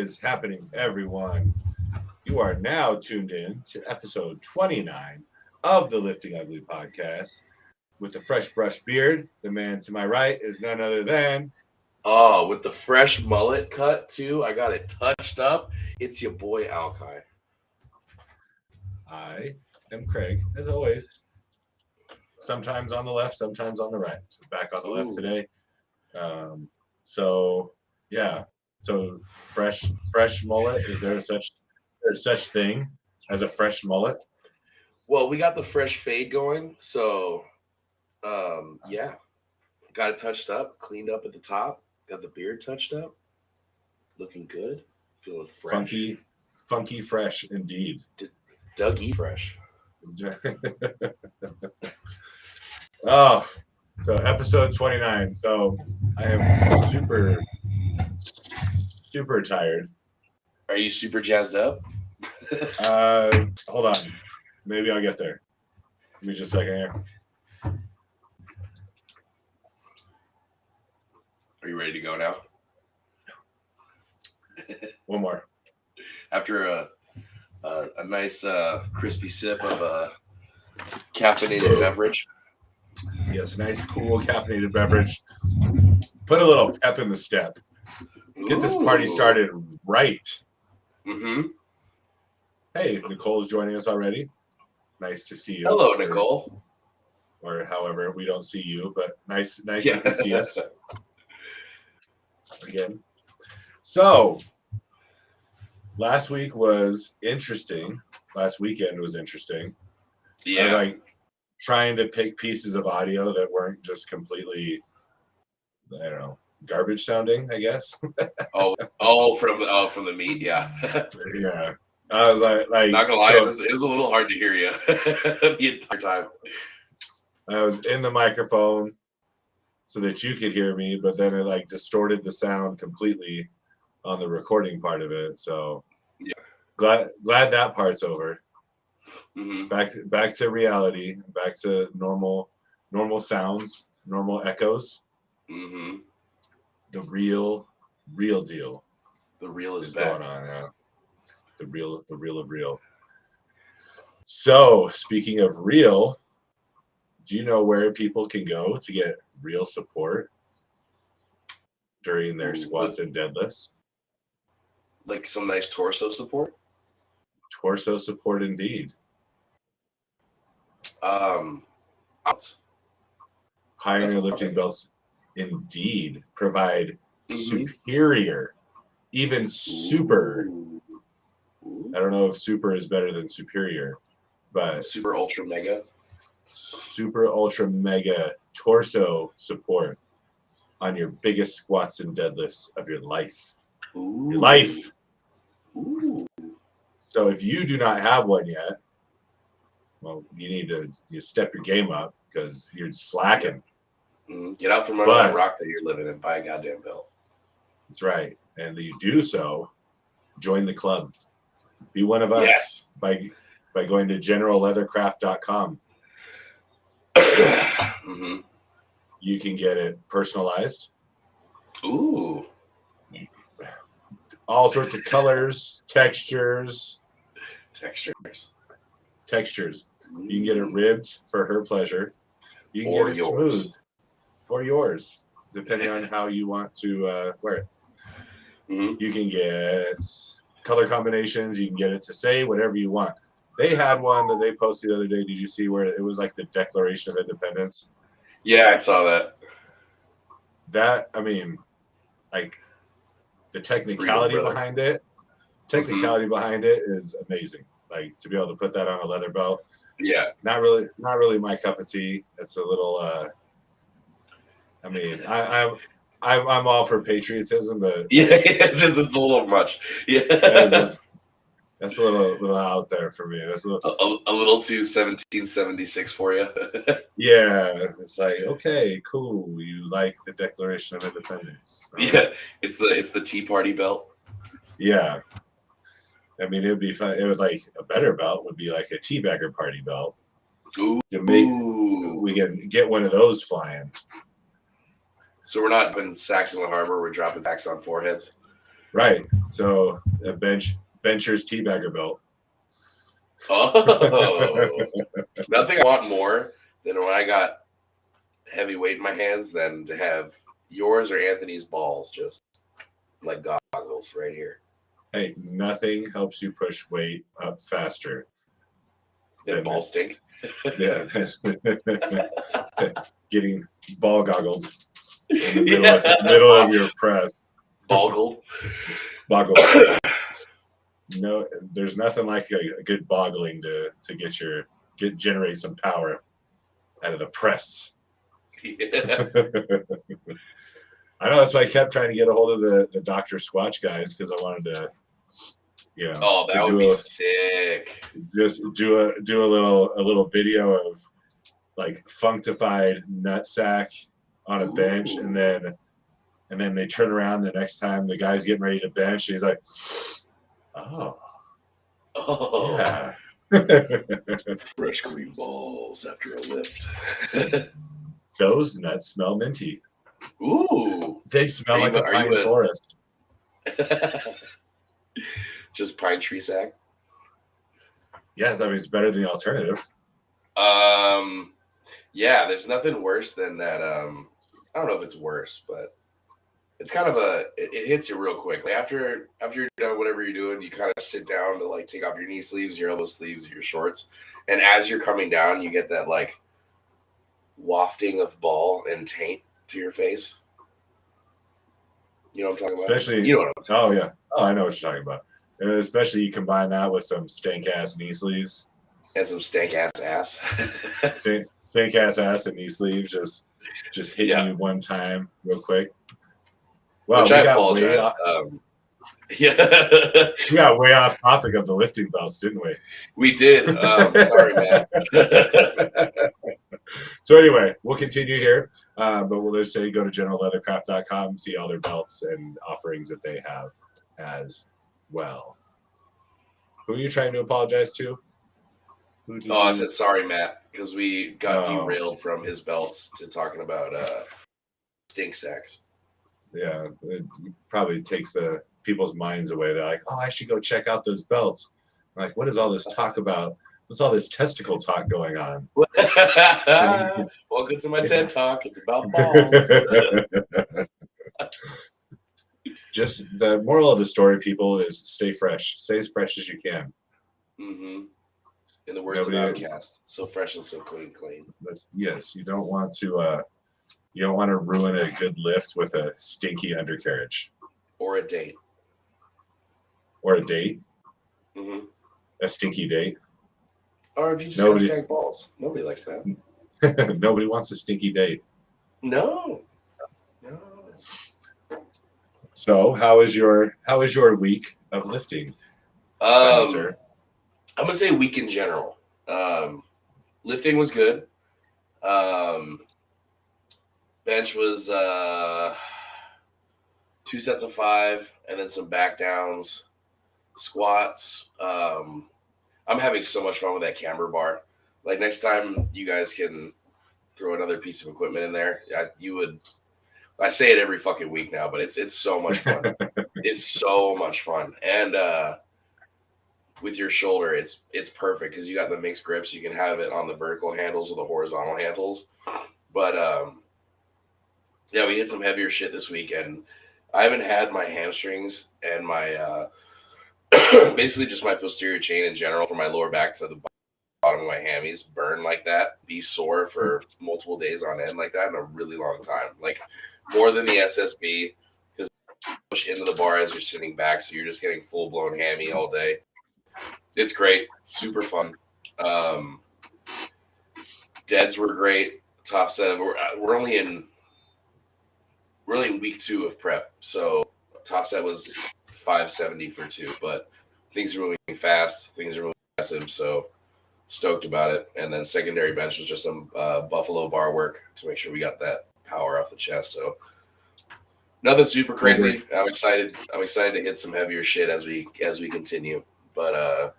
is happening, everyone? You are now tuned in to episode 29 of the Lifting Ugly podcast. With the fresh brush beard, the man to my right is none other than... Oh, with the fresh mullet cut, too. I got it touched up. It's your boy, Alki. I am Craig, as always. Sometimes on the left, sometimes on the right. Back on the left today. So fresh mullet. Is there such thing as a fresh mullet? Well, we got the fresh fade going, so yeah, got it touched up, cleaned up at the top, got the beard touched up, looking good, feeling fresh, funky fresh indeed. Dougie fresh. Oh, so episode 29. So I am super tired. Are you super jazzed up? Hold on. Maybe I'll get there. Give me just a second here. Are you ready to go now? One more. After a nice crispy sip of a caffeinated beverage. Yes, nice, cool caffeinated beverage. Put a little pep in the step. Get this party started right. Mm-hmm. Hey, Nicole's joining us already. Nice to see you. Hello, Nicole. Or however, we don't see you, but nice you can see us. Again. So, last week was interesting. Last weekend was interesting. Yeah. I was like trying to pick pieces of audio that weren't just completely, I don't know, garbage sounding, I guess. from the meat, yeah. Yeah. I was like not gonna lie, it was a little hard to hear you the entire time. I was in the microphone so that you could hear me, but then it like distorted the sound completely on the recording part of it. So yeah, glad that part's over. Mm-hmm. Back to reality, back to normal sounds, normal echoes. Mm-hmm. The real deal. The real is going back. on now. The real of real. So speaking of real, do you know where people can go to get real support during their squats and deadlifts? Like some nice torso support? Torso support indeed. Pioneer lifting belts indeed provide superior, even super. I don't know if super is better than superior, but super ultra mega torso support on your biggest squats and deadlifts of your life. Ooh. Your life. Ooh. So if you do not have one yet, well, you need to step your game up because you're slacking. Get out from under that rock that you're living in. Buy a goddamn belt. That's right. And you do so, join the club. Be one of us by going to generalleathercraft.com. Mm-hmm. You can get it personalized. Ooh. All sorts of colors, textures. You can get it ribbed for her pleasure. You can get it smooth or yours, depending on how you want to wear it. Mm-hmm. You can get color combinations. You can get it to say whatever you want. They had one that they posted the other day. Did you see where it was like the Declaration of Independence? Yeah, I saw that. That, I mean, like the technicality behind it. Behind it is amazing. Like to be able to put that on a leather belt. Yeah. Not really my cup of tea. It's a little. I mean, I'm all for patriotism, but it's a little much. Yeah. That's a little out there for me. That's a little too 1776 for you. Yeah, it's like, okay, cool. You like the Declaration of Independence? Yeah, it's the Tea Party belt. Yeah, I mean, it would be fun. It would like a better belt would be like a teabagger party belt. Ooh. We can get one of those flying. So we're not putting sacks in the harbor. We're dropping sacks on foreheads. Right. So a bencher's teabagger belt. Oh, nothing I want more than when I got heavyweight in my hands than to have yours or Anthony's balls just like goggles right here. Hey, nothing helps you push weight up faster Then ball stink. yeah, getting ball goggled in the middle of your press. Boggled. Boggled. No, there's nothing like a good boggling to generate some power out of the press. Yeah. I know that's why I kept trying to get a hold of the Dr. Squatch guys because I wanted to, Oh, that would be sick. Just do a little video of like functified nutsack on a bench, and then they turn around the next time the guy's getting ready to bench, and he's like, oh yeah. Fresh clean balls after a lift. Those nuts smell minty. Ooh. They smell like a pine forest. Just pine tree sack. Yes, I mean it's better than the alternative. Yeah, there's nothing worse than that. I don't know if it's worse, but it's kind of it hits you real quick. Like after you're done whatever you're doing, you kind of sit down to like take off your knee sleeves, your elbow sleeves, your shorts, and as you're coming down, you get that like wafting of ball and taint to your face. You know what I'm talking about? Especially, you know what I'm talking about. Oh, I know what you're talking about. And especially you combine that with some stank ass knee sleeves. And some stank ass. Stank ass and knee sleeves just hitting you one time real quick. Well, which I apologize. Yeah. We got way off topic of the lifting belts, didn't we? We did. Sorry, man. So anyway, we'll continue here. But we'll just say go to generalleathercraft.com, see all their belts and offerings that they have as well. Who are you trying to apologize to? I said sorry, Matt, because we got derailed from his belts to talking about stink sacks. Yeah, it probably takes the people's minds away. They're like, oh, I should go check out those belts. I'm like, what is all this talk about? What's all this testicle talk going on? Welcome to my TED Talk. It's about balls. Just the moral of the story, people, is stay fresh. Stay as fresh as you can. Mm-hmm. In the words of Outcast, so fresh and so clean. Yes, you don't want to ruin a good lift with a stinky undercarriage. Or a date. Mm-hmm. A stinky date. Or if you just have stank balls. Nobody likes that. Nobody wants a stinky date. No. So how is your week of lifting? Sir? I'm gonna say week in general. Lifting was good. Bench was 2 sets of 5, and then some back downs, squats. I'm having so much fun with that camber bar. Like next time you guys can throw another piece of equipment in there, you would. I say it every fucking week now, but it's so much fun. It's so much fun, and with your shoulder, it's perfect because you got the mixed grips. You can have it on the vertical handles or the horizontal handles. But yeah, we hit some heavier shit this week, and I haven't had my hamstrings and my basically just my posterior chain in general from my lower back to the bottom of my hammies burn like that, be sore for multiple days on end like that in a really long time. Like more than the SSB because you push into the bar as you're sitting back, so you're just getting full blown hammy all day. It's great, super fun. Deads were great. Top set. We're only in week 2 of prep, so top set was 570 for 2, but things are moving fast. Things are moving aggressive, so stoked about it. And then secondary bench was just some buffalo bar work to make sure we got that power off the chest. So nothing super crazy. I'm excited to hit some heavier shit as we continue. But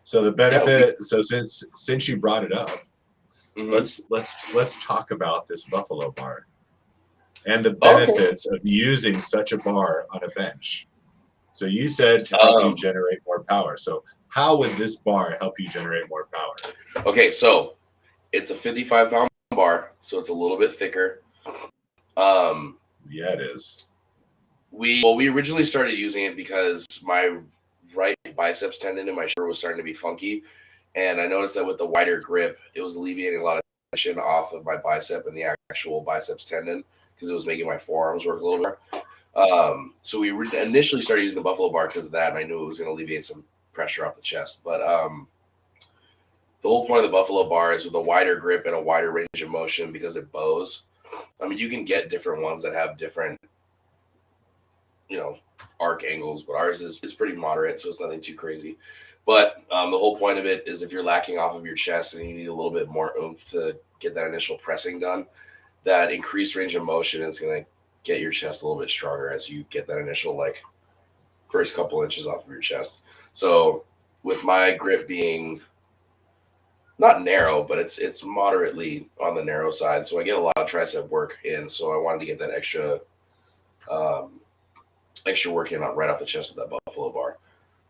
so the benefit. So since you brought it up, mm-hmm. let's talk about this buffalo bar and the benefits of using such a bar on a bench. So you said to help you Um, generate more power. So how would this bar help you generate more power? okay, so it's a 55-pound bar, so it's a little bit thicker. Yeah, it is. We originally started using it because my right biceps tendon in my shoulder was starting to be funky, and I noticed that with the wider grip, it was alleviating a lot of tension off of my bicep and the actual biceps tendon because it was making my forearms work a little bit. So we initially started using the Buffalo bar because of that, and I knew it was going to alleviate some pressure off the chest. But the whole point of the Buffalo bar is with a wider grip and a wider range of motion because it bows. I mean, you can get different ones that have different, arc angles, but ours is pretty moderate, so it's nothing too crazy. But the whole point of it is if you're lacking off of your chest and you need a little bit more oomph to get that initial pressing done, that increased range of motion is going to get your chest a little bit stronger as you get that initial first couple inches off of your chest. So with my grip being not narrow, but it's moderately on the narrow side, so I get a lot of tricep work in. So I wanted to get that extra work in right off the chest with that Buffalo bar.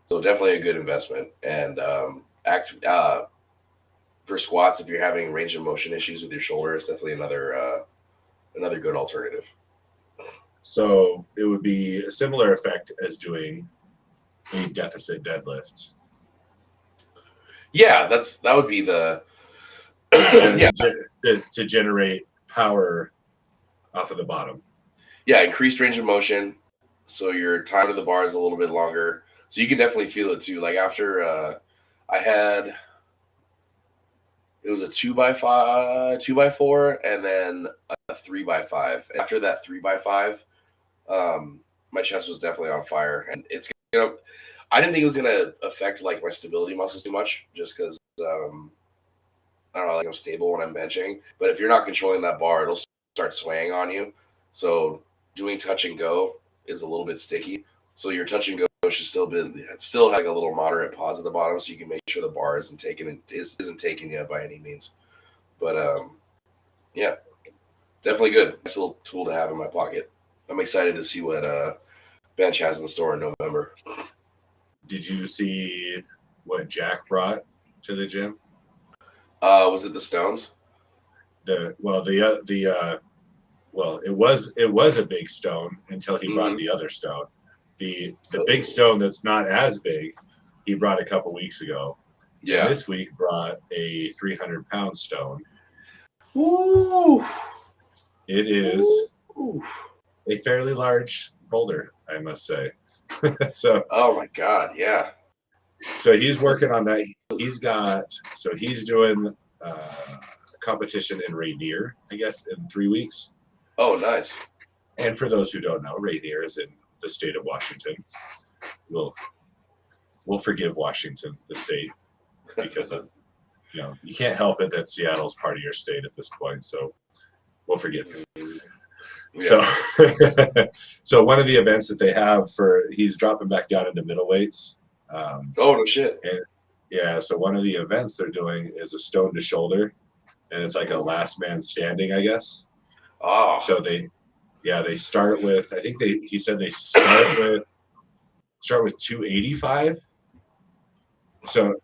So definitely a good investment. And for squats, if you're having range of motion issues with your shoulder, it's definitely another good alternative. So it would be a similar effect as doing a deficit deadlift. Yeah, that would be the to generate power off of the bottom. Yeah, increased range of motion, so your time to the bar is a little bit longer. So you can definitely feel it too. Like after I had, it was a 2x5, 2x4, and then a 3x5. After that 3x5, my chest was definitely on fire, and I didn't think it was gonna affect my stability muscles too much, just because I don't know, I'm stable when I'm benching. But if you're not controlling that bar, it'll start swaying on you. So doing touch and go is a little bit sticky. So your touch and go should still have a little moderate pause at the bottom, so you can make sure the bar isn't taken yet by any means. But yeah, definitely good. Nice little tool to have in my pocket. I'm excited to see what Bench has in store in November. Did you see what Jack brought to the gym? Was it the Stones? It was a big stone until he brought the other stone. The big stone that's not as big, he brought a couple weeks ago. Yeah. And this week brought a 300-pound stone. Ooh. It is a fairly large boulder, I must say. So. Oh my God! Yeah. So he's working on that. He's doing a competition in Rainier, I guess, in 3 weeks. Oh, nice. And for those who don't know, Rainier is in the state of Washington. We'll forgive Washington, the state, because of you can't help it that Seattle's part of your state at this point. So we'll forgive you. Yeah. So one of the events that they have he's dropping back down into middleweights. Oh no shit! So one of the events they're doing is a stone to shoulder, and it's like a last man standing, I guess. Oh. So they start with, I think he said they start with 285. So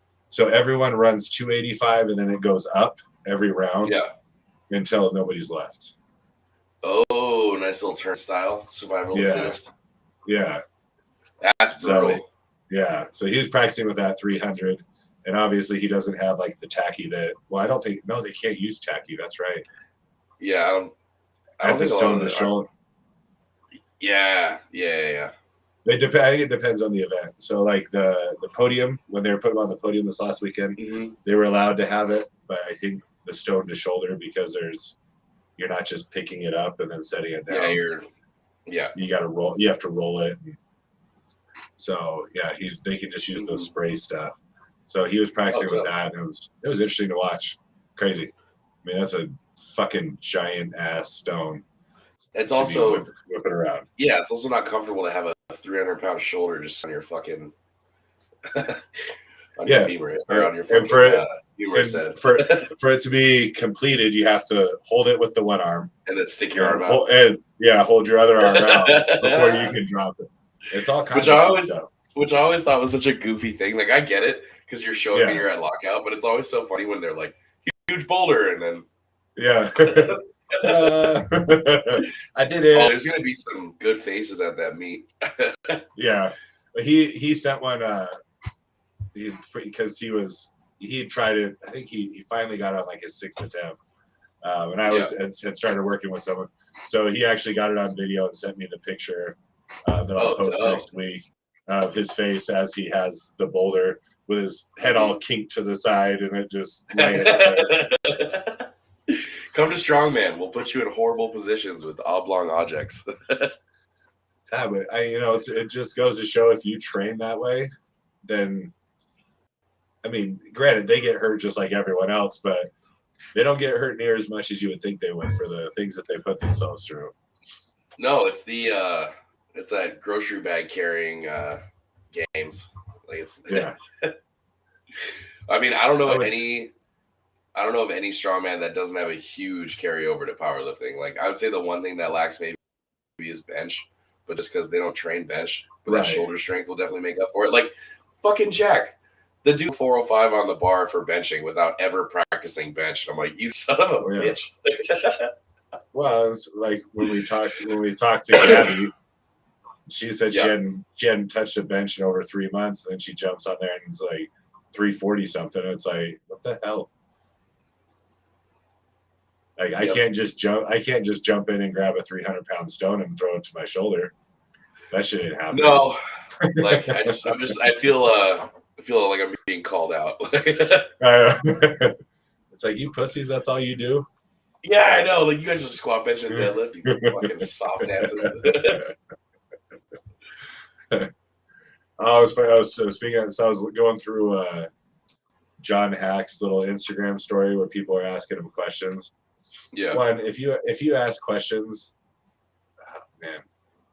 everyone runs 285 and then it goes up every round until nobody's left. Oh, nice little turnstile, survival of the fittest. Yeah. That's brutal. So he was practicing with that 300, and obviously he doesn't have the tacky that. Well, I don't think they can't use tacky. That's right. Yeah, I don't think the stone to shoulder. Yeah. I think it depends on the event. So the podium, when they were putting on the podium this last weekend, they were allowed to have it, but I think the stone to shoulder, because you're not just picking it up and then setting it down. You got to roll. You have to roll it. So they can just use those spray stuff. So he was practicing with that, and it was interesting to watch. Crazy. I mean, that's a fucking giant ass stone. It's also whipping around. Yeah, it's also not comfortable to have a 300-pound shoulder just on your fucking on your femur or on your humerus head. For it to be completed, you have to hold it with the one arm and then stick your arm out. Hold your other arm out before you can drop it. It's all kinds Which of I fun always, stuff. which I always thought was such a goofy thing. Like I get it because you're showing me Yeah. you're at lockout, but it's always so funny when they're like huge boulder and then Yeah. I did oh, it. there's gonna be some good faces at that meet. Yeah. But he sent one because he had tried it. I think he finally got on like his 6th attempt. And I had started working with someone. So he actually got it on video and sent me the picture that I'll post next week of his face as he has the boulder with his head all kinked to the side and it just laying there. Come to Strongman. We'll put you in horrible positions with oblong objects. Yeah, but it just goes to show if you train that way, then I mean, granted, they get hurt just like everyone else, but they don't get hurt near as much as you would think they would for the things that they put themselves through. No, it's that grocery bag carrying games. Like it's yeah. I mean, I don't know of any strongman that doesn't have a huge carryover to powerlifting. Like I would say the one thing that lacks maybe is bench, but just because they don't train bench, but that shoulder strength will definitely make up for it. Like fucking Jack. The dude 405 on the bar for benching without ever practicing bench. And I'm like, you son of a bitch. Well, it's like when we talked to Gabby, she said she hadn't touched a bench in over 3 months, and then she jumps on there and it's like 340 something. It's like, what the hell? Like I can't just jump in and grab a 300-pound stone and throw it to my shoulder. That shit ain't happening. No. Like I feel like I'm being called out. It's like, you pussies, that's all you do? Yeah, I know. Like you guys just squat, bench, and deadlift. You fucking soft asses. I was going through John Hack's little Instagram story where people are asking him questions. Yeah. One, if you ask questions, oh, man,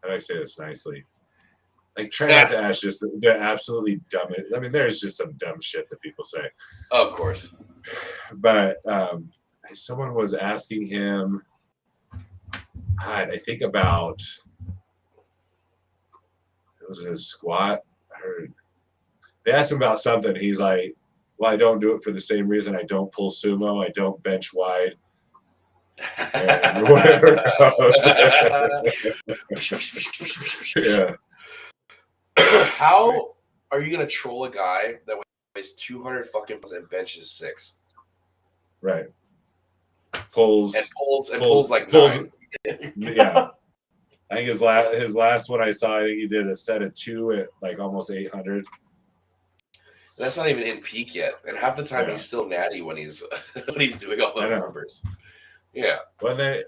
how do I say this nicely? Like, try not to ask just the absolutely dumb. I mean, there's just some dumb shit that people say. Of course. But someone was asking him, God, I think about, it was a squat. They asked him about something. He's like, well, I don't do it for the same reason I don't pull sumo. I don't bench wide. And whatever yeah. How are you gonna troll a guy that weighs 200 fucking pounds and benches 6? Right. Pulls like 9. Yeah. I think his last one I saw, I think he did a set of 2 at like almost 800. That's not even in peak yet, and half the time he's still natty when he's doing all those numbers. Yeah. And then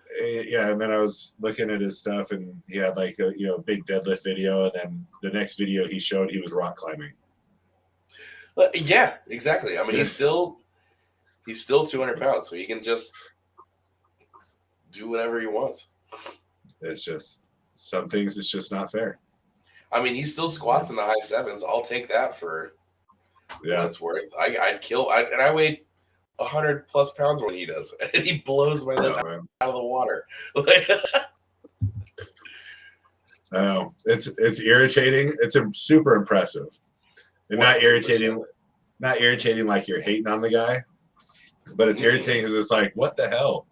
I was looking at his stuff, and he had like a big deadlift video, and then the next video he showed he was rock climbing. Yeah, exactly. I mean, he's still 200 pounds, so he can just do whatever he wants. It's just some things. It's just not fair. I mean, he still squats in the high 7s. I'll take that for what it's worth. I weighed 100 plus pounds when he does, and he blows my lips out of the water. I know it's irritating. It's super impressive, and 100%. Not irritating like you're hating on the guy, but it's irritating because it's like, what the hell?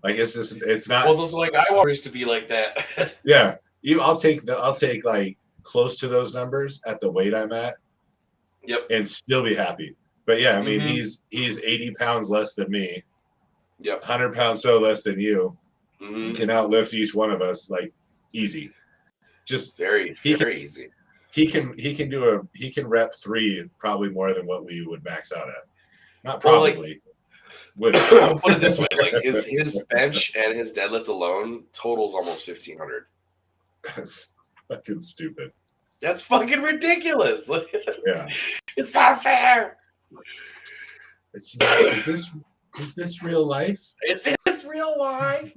Like it's not. Well, it's also like I want it to be like that. Yeah, I'll take like close to those numbers at the weight I'm at. Yep, and still be happy. But yeah, I mean he's 80 pounds less than me. Yep, 100 pounds less than you. He can outlift each one of us like easy. Just very easy. He can rep 3 probably more than what we would max out at. Not probably. Put it this way, like his bench and his deadlift alone totals almost 1,500. That's fucking stupid. That's fucking ridiculous. Yeah, it's not fair. It's not. Is this real life? Is this real life?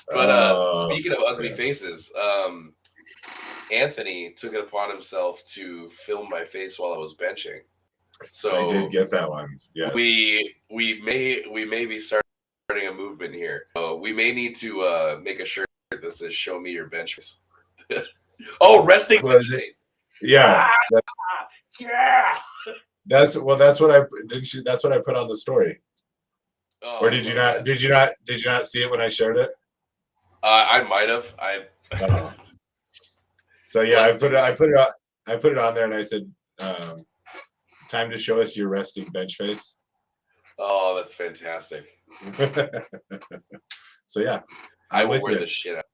But speaking of ugly faces, Anthony took it upon himself to film my face while I was benching. So I did get that one. Yes. We may be starting a movement here. We may need to make a shirt that says "Show me your bench face." Oh, resting bench face. Yeah. Yeah. That's what I that's what I put on the story. Oh, or did you not? Did you not see it when I shared it? I might have. Oh. So yeah, I put it on there, and I said, "Time to show us your resting bench face." Oh, that's fantastic. So yeah, I will wear the shit out.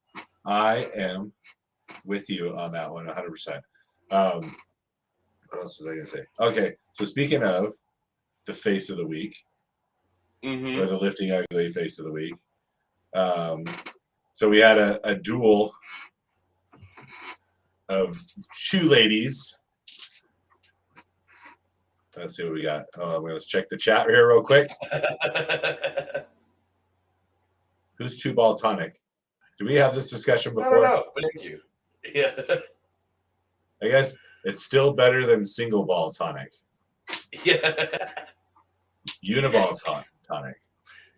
I am with you on that one, 100%. What else was I gonna say? Okay, so speaking of the face of the week, or the lifting ugly face of the week, so we had a duel of two ladies. Let's see what we got. Let's check the chat here real quick. Who's two ball tonic? Do we have this discussion before? I don't know, but thank you. Yeah. I guess it's still better than single ball tonic. Yeah. Uniball tonic.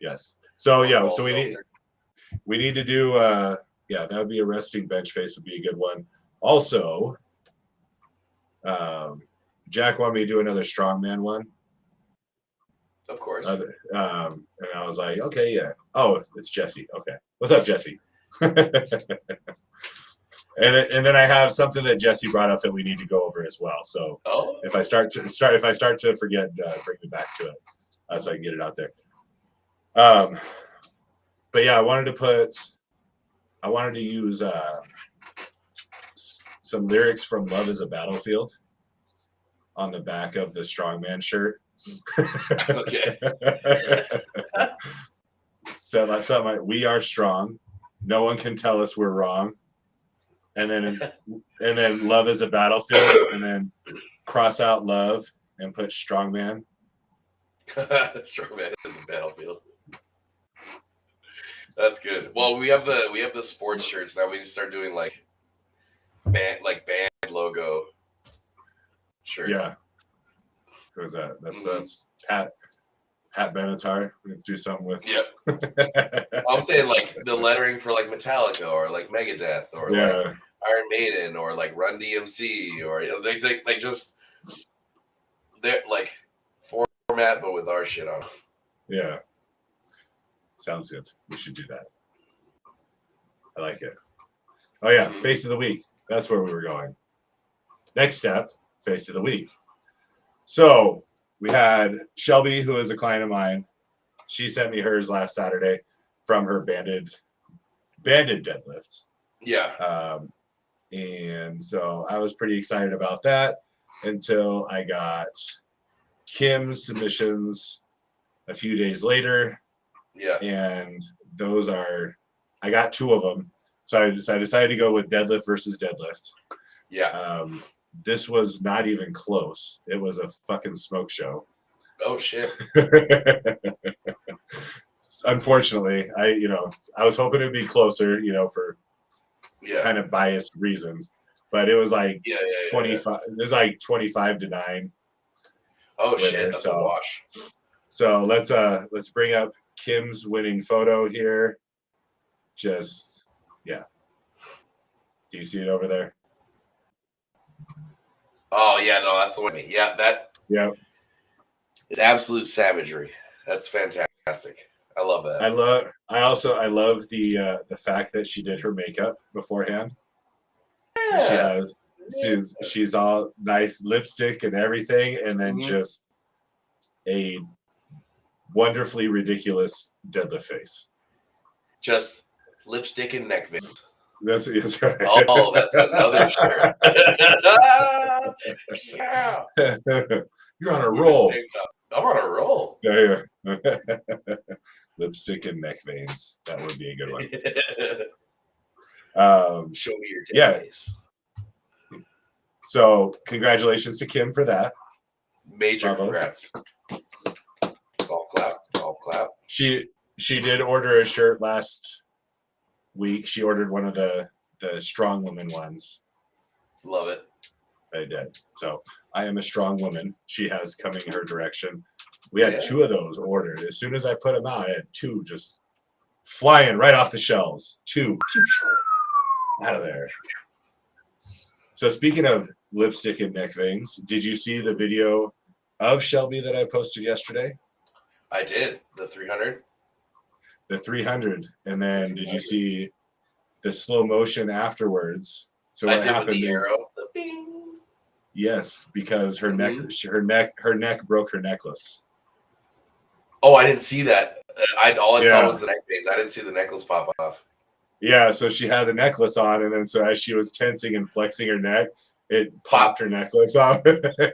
Yes. So yeah, so we need to do yeah, that would be a resting bench face would be a good one. Also, Jack wanted me to do another strongman one. Of course. And I was like, okay, yeah. Oh, it's Jesse. Okay. What's up, Jesse? And then I have something that Jesse brought up that we need to go over as well. So if I start to forget, bring me back to it, so I can get it out there. But yeah, I wanted to use some lyrics from "Love Is a Battlefield" on the back of the strongman shirt. Okay. Something like, "We are strong. No one can tell us we're wrong." And then "Love is a battlefield," and then cross out "love" and put "strongman." Strongman is a battlefield. That's good. Well, we have the sports shirts now. We need to start doing like band logo shirts. Yeah. Who's that? That's Pat Benatar. We do something with. Yep. I'm saying like the lettering for like Metallica or like Megadeth or like Iron Maiden or like Run DMC or like just they're like format but with our shit on. Yeah. Sounds good. We should do that. I like it. Oh yeah, face of the week. That's where we were going. Next step, face of the week. So we had Shelby, who is a client of mine. She sent me hers last Saturday from her banded deadlift. Yeah. And so I was pretty excited about that until I got Kim's submissions a few days later. Yeah. And I got two of them. So I decided to go with deadlift versus deadlift. Yeah. This was not even close. It was a fucking smoke show. Oh shit. Unfortunately, I was hoping it'd be closer, for kind of biased reasons. But it was like 25. It was like 25-9. Oh shit, that's a wash. So let's bring up Kim's winning photo here. Just do you see it over there? Oh yeah, no, that's the one. Yeah, that. Yeah. It's absolute savagery. That's fantastic. I love that. I love the fact that she did her makeup beforehand. Yeah. She's all nice lipstick and everything, and then just a wonderfully ridiculous deadlift face. Just lipstick and neck veins. That's right. Oh, that's another shirt. Yeah. You're on a roll. I'm on a roll. Yeah. Lipstick and neck veins. That would be a good one. Show me your dead face. So congratulations to Kim for that. Major congrats. Golf clap. She did order a shirt last week. She ordered one of the strong woman ones. Love it. I did. So I am a strong woman. She has coming her direction. We had two of those ordered. As soon as I put them out, I had two just flying right off the shelves. 2 out of there. So speaking of lipstick and neck veins, did you see the video of Shelby that I posted yesterday? I did. The 300. The 300, and then did you see the slow motion afterwards? So what happened is, The bing. yes, because her neck broke her necklace. Oh, I didn't see that. All I saw Yeah. was the neck veins. I didn't see the necklace pop off. Yeah, so she had a necklace on, and then so as she was tensing and flexing her neck, it popped her necklace off.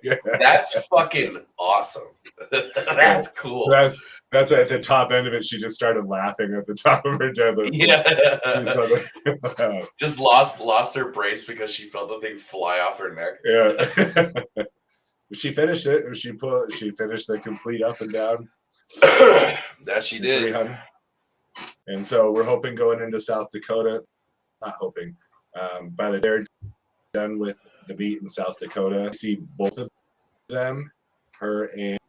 Yeah. That's fucking awesome. That's cool. So that's at the top end of it. She just started laughing at the top of her deadlift. Yeah. Just lost her brace because she felt the thing fly off her neck. Yeah. She finished it. She finished the complete up and down. That she did. 300. And so we're hoping going into South Dakota. Not hoping. By the they're done with the meet in South Dakota, see both of them, her and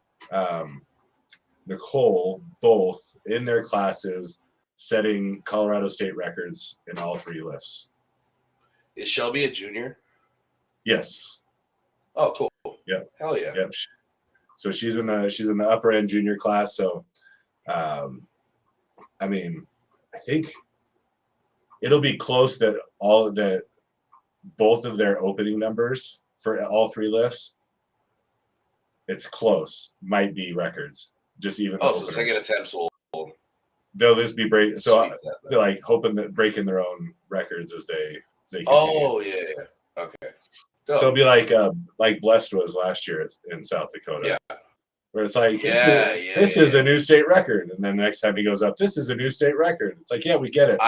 Nicole, both in their classes, setting Colorado State records in all 3 lifts. Is Shelby a junior? Yes. Oh, cool. Yep. Hell yeah. Yep. So she's in the upper end junior class. So, I mean, I think it'll be close that both of their opening numbers for all 3 lifts. It's close. Might be records. Just even. Oh, so second attempts will. They'll just be break. So they're like hoping that breaking their own records as they continue. Oh yeah. Okay. So it'll be like Blessed was last year in South Dakota. Yeah. Where it's like, this is a new state record. And then next time he goes up, this is a new state record. It's like, yeah, we get it.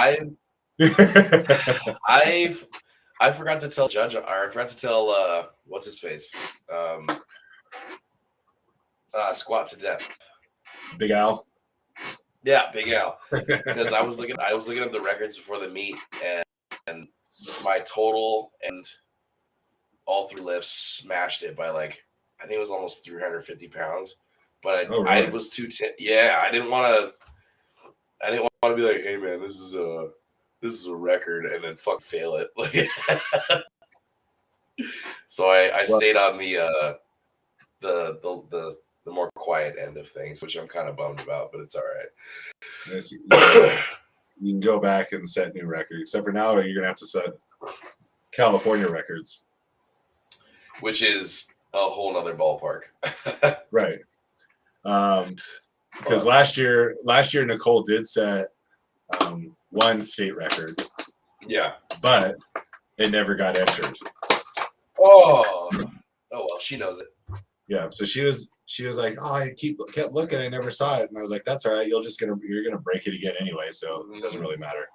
I forgot to tell Judge, or I forgot to tell what's his face? Squat to Death. Big Al. Yeah, Big Al. Because I was looking at the records before the meet, and my total and all 3 lifts smashed it by like, I think it was almost 350 pounds. But I was too I didn't want to be like, hey man, this is a record, and then fuck fail it. Like, so I stayed on the more quiet end of things, which I'm kind of bummed about, but it's all right. You can go back and set new records. Except for now, you're gonna have to set California records, which is a whole nother ballpark. Right. Because last year Nicole did set one state record. Yeah. But it never got entered. Oh well, she knows it. Yeah. So she was like, oh, I kept looking, I never saw it, and I was like, that's all right. You're gonna break it again anyway, so it doesn't really matter.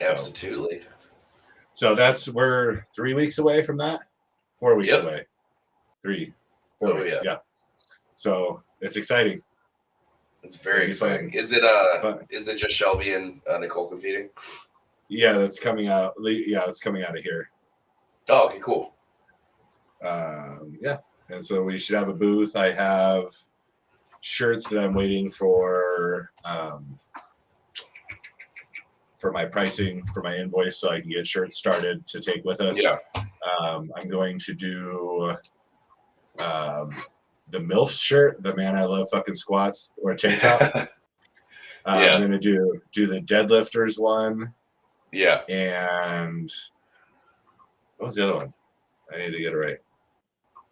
Absolutely. So we're 3 weeks away from that. 4 weeks away. 4 weeks. Yeah. So it's exciting. It's very exciting. Is it is it just Shelby and Nicole competing? Yeah, that's coming out. Yeah, it's coming out of here. Oh, okay, cool. Yeah, and so we should have a booth. I have shirts that I'm waiting for my pricing for my invoice, so I can get shirts started to take with us. Yeah. I'm going to do the MILF shirt, the Man I Love Fucking Squats, or tank top. I'm going to do the deadlifters one. Yeah. And what was the other one? I need to get it right.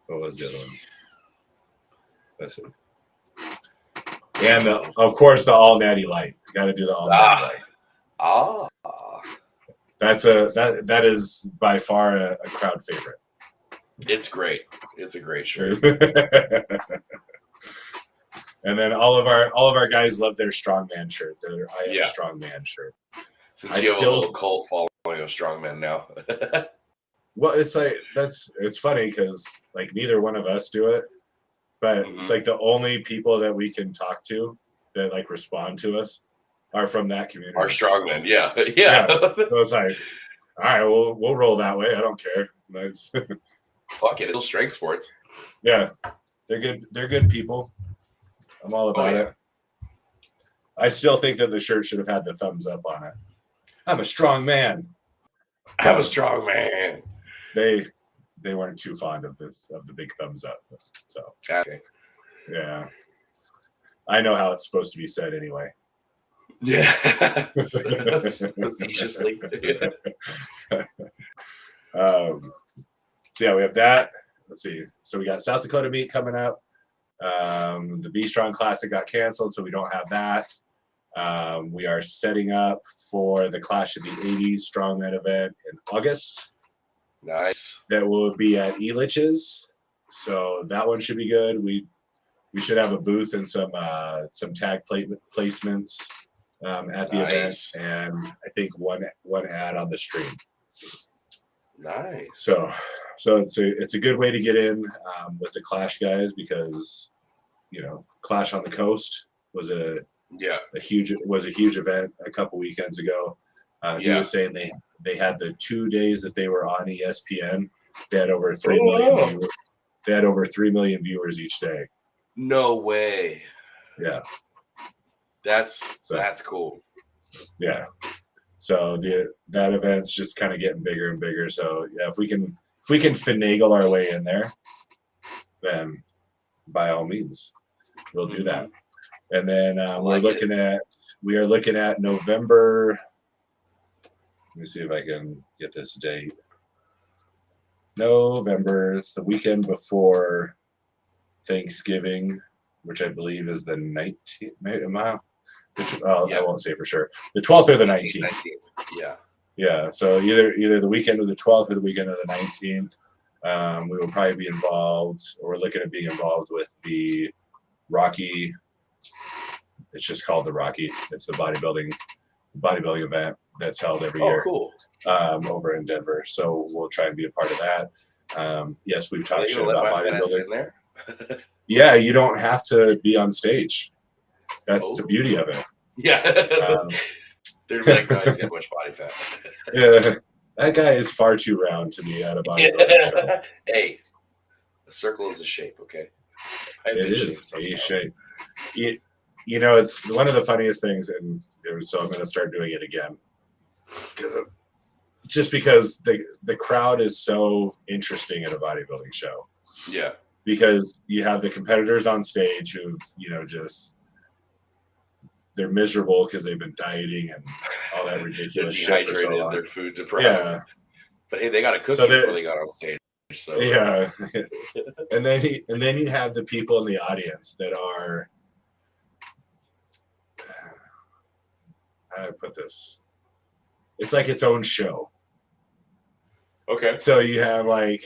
What was the other one? That's it. And of course the all natty light. You got to do the all natty light. That is by far a crowd favorite. It's great. It's a great shirt. And then all of our guys love their strongman shirt. I am a strongman shirt. Since you have a little cult following of strongmen now. Well, it's like it's funny because like neither one of us do it, but it's like the only people that we can talk to that like respond to us are from that community. Our strongmen, yeah. So it's like, all right, we'll roll that way. I don't care. Fuck it, it's still strength sports. Yeah, they're good. They're good people. I'm all about it. I still think that the shirt should have had the thumbs up on it. I'm a strong man. I'm a strong man. They weren't too fond of the big thumbs up. So Okay. yeah, I know how it's supposed to be said anyway. Yeah, facetiously. So yeah, we have that. Let's see. So we got South Dakota meet coming up. The Be Strong Classic got canceled, so we don't have that. We are setting up for the Clash of the 80s Strongman event in August. Nice. That will be at Elitch's, so that one should be good. We should have a booth and some tag placements at the event, and I think one ad on the stream. Nice. So it's a good way to get in with the Clash guys, because Clash on the Coast was a huge event a couple weekends ago. He was saying they had the 2 days that they were on ESPN. They had over 3 million viewers. They had over 3 million viewers each day. No way. Yeah. That's cool. Yeah. So that event's just kind of getting bigger and bigger. So yeah, if we can finagle our way in there, then by all means, we'll do that. And then we are looking at November. Let me see if I can get this date. November. It's the weekend before Thanksgiving, which I believe is the 19th. I won't say for sure. The 12th or the 19th. Yeah. Yeah. So either the weekend of the 12th or the weekend of the 19th. We will probably be involved, or we're looking at being involved with the Rocky. It's just called the Rocky. It's the bodybuilding event that's held every year. Cool. Over in Denver. So we'll try and be a part of that. Yes, we've talked shit about bodybuilding. In there? Yeah, you don't have to be on stage. That's the beauty of it. Yeah. They're like, no, he's got much body fat. Yeah, that guy is far too round to be at a bodybuilding show. Hey, a circle is a shape, okay? It is a shape. It's one of the funniest things, and so I'm going to start doing it again. Just because the crowd is so interesting at a bodybuilding show. Yeah. Because you have the competitors on stage who, they're miserable because they've been dieting and all that ridiculous shit for so long. They're food deprived. Yeah. But hey, they got a cookie before they got on stage. So yeah. and then you have the people in the audience that are, how do I put this? It's like its own show. Okay. So you have like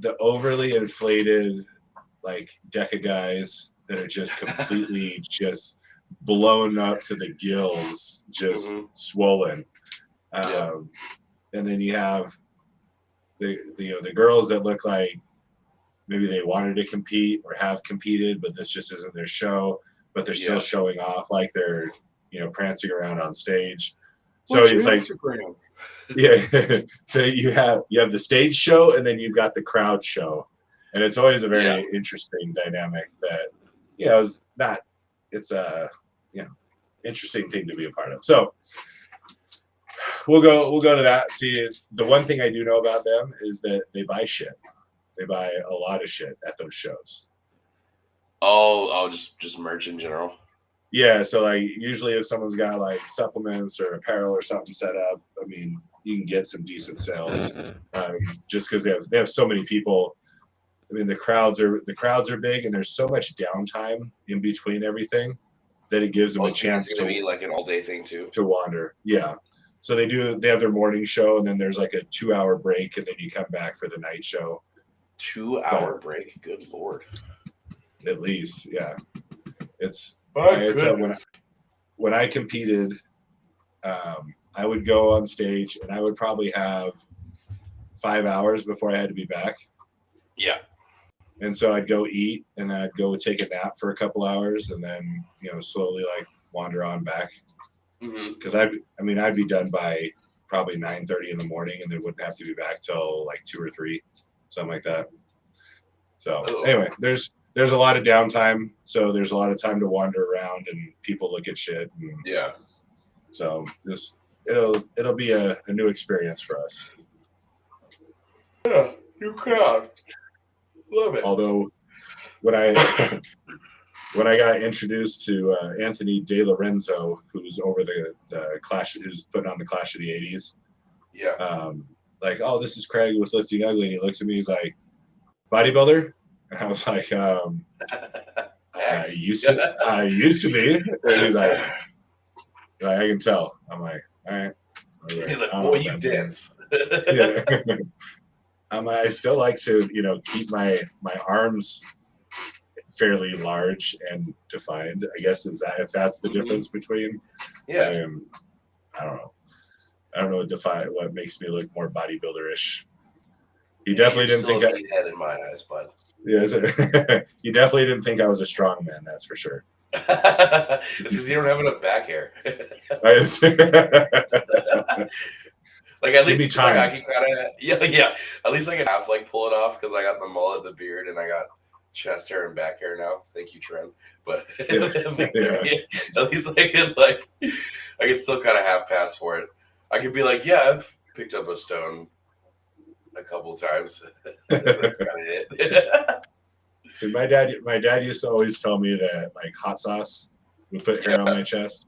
the overly inflated deck of guys that are just completely just blown up to the gills, just swollen. And then you have the girls that look like maybe they wanted to compete or have competed, but this just isn't their show, but they're still showing off like they're prancing around on stage. So it's like Instagram? Yeah. So you have the stage show, and then you've got the crowd show, and it's always a very interesting dynamic that it's a interesting thing to be a part of. So we'll go to that. See, the one thing I do know about them is that they buy shit. They buy a lot of shit at those shows. Oh, just merch in general. Yeah, so usually if someone's got supplements or apparel or something set up, I mean, you can get some decent sales just because they have so many people. I mean, the crowds are big, and there's so much downtime in between everything that it gives them a chance to be like an all day thing too. To wander, yeah. So they have their morning show, and then there's like a 2-hour break, and then you come back for the night show. 2-hour break, good lord. At least, yeah. It's when I competed, I would go on stage and I would probably have 5 hours before I had to be back. Yeah. And so I'd go eat, and I'd go take a nap for a couple hours, and then slowly wander on back. Because I'd be done by probably 9:30 in the morning, and then wouldn't have to be back till 2 or 3, something like that. So anyway, there's there's a lot of downtime, so there's a lot of time to wander around and people look at shit. And Yeah. so it'll be a new experience for us. Yeah, new crowd. Love it. Although when I when I got introduced to Anthony De Lorenzo, who's over the Clash, who's putting on the Clash of the '80s, Yeah. like, oh, this is Craig with Lifting Ugly, and he looks at me, he's like, bodybuilder, and I was like, I used to be, and he's like, I can tell. I'm like, all right. He's like, boy, you dance. Yeah. I still like to, keep my arms fairly large and defined. I guess if that's the difference between. Yeah. I don't know. I don't know what makes me look more bodybuilder-ish. You definitely didn't think a head in my eyes, bud. Yeah, you definitely didn't think I was a strong man. That's for sure. It's because you don't have enough back hair. Like at least like I can kind of yeah. At least I can half like pull it off because I got the mullet, the beard, and I got chest hair and back hair now. Thank you, Trent. But at least I can still kind of half pass for it. I could be like, yeah, I've picked up a stone a couple times. That's kind of it. So my dad used to always tell me that like hot sauce would put hair on my chest.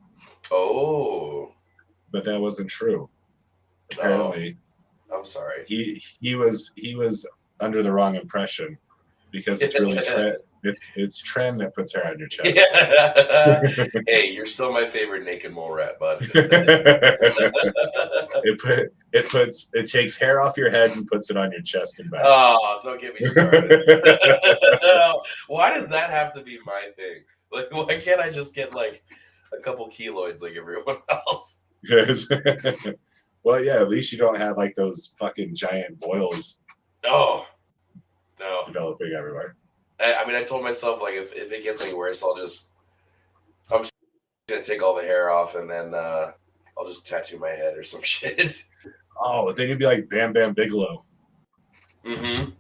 Oh, but that wasn't true. Apparently, I'm sorry. He was under the wrong impression because it's really it's Tren that puts hair on your chest. Yeah. Hey, you're still my favorite naked mole rat, bud. It takes hair off your head and puts it on your chest and back. Oh, don't get me started. Why does that have to be my thing? Like, why can't I just get like a couple keloids like everyone else? Yes. Well, yeah, at least you don't have like those fucking giant boils. No. Developing everywhere. I mean, I told myself like if it gets any worse, I'm just gonna take all the hair off and then I'll just tattoo my head or some shit. Oh, then you'd be like Bam Bam Bigelow. Mm-hmm.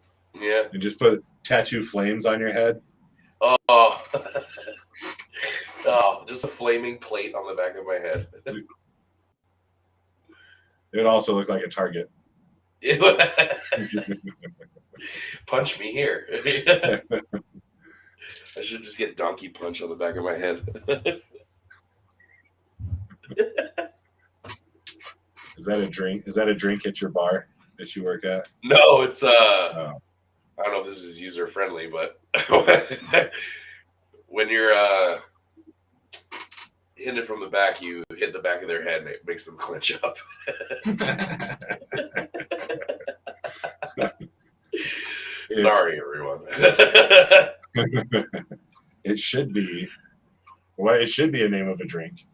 Yeah. And just put tattoo flames on your head. Oh. Oh, just a flaming plate on the back of my head. It also looked like a target. Punch me here. I should just get donkey punch on the back of my head. Is that a drink? Is that a drink at your bar that you work at? No, it's I don't know if this is user friendly, but when you're hitting it from the back, you hit the back of their head and it makes them clench up. Sorry, everyone. It should be. Well, it should be a name of a drink.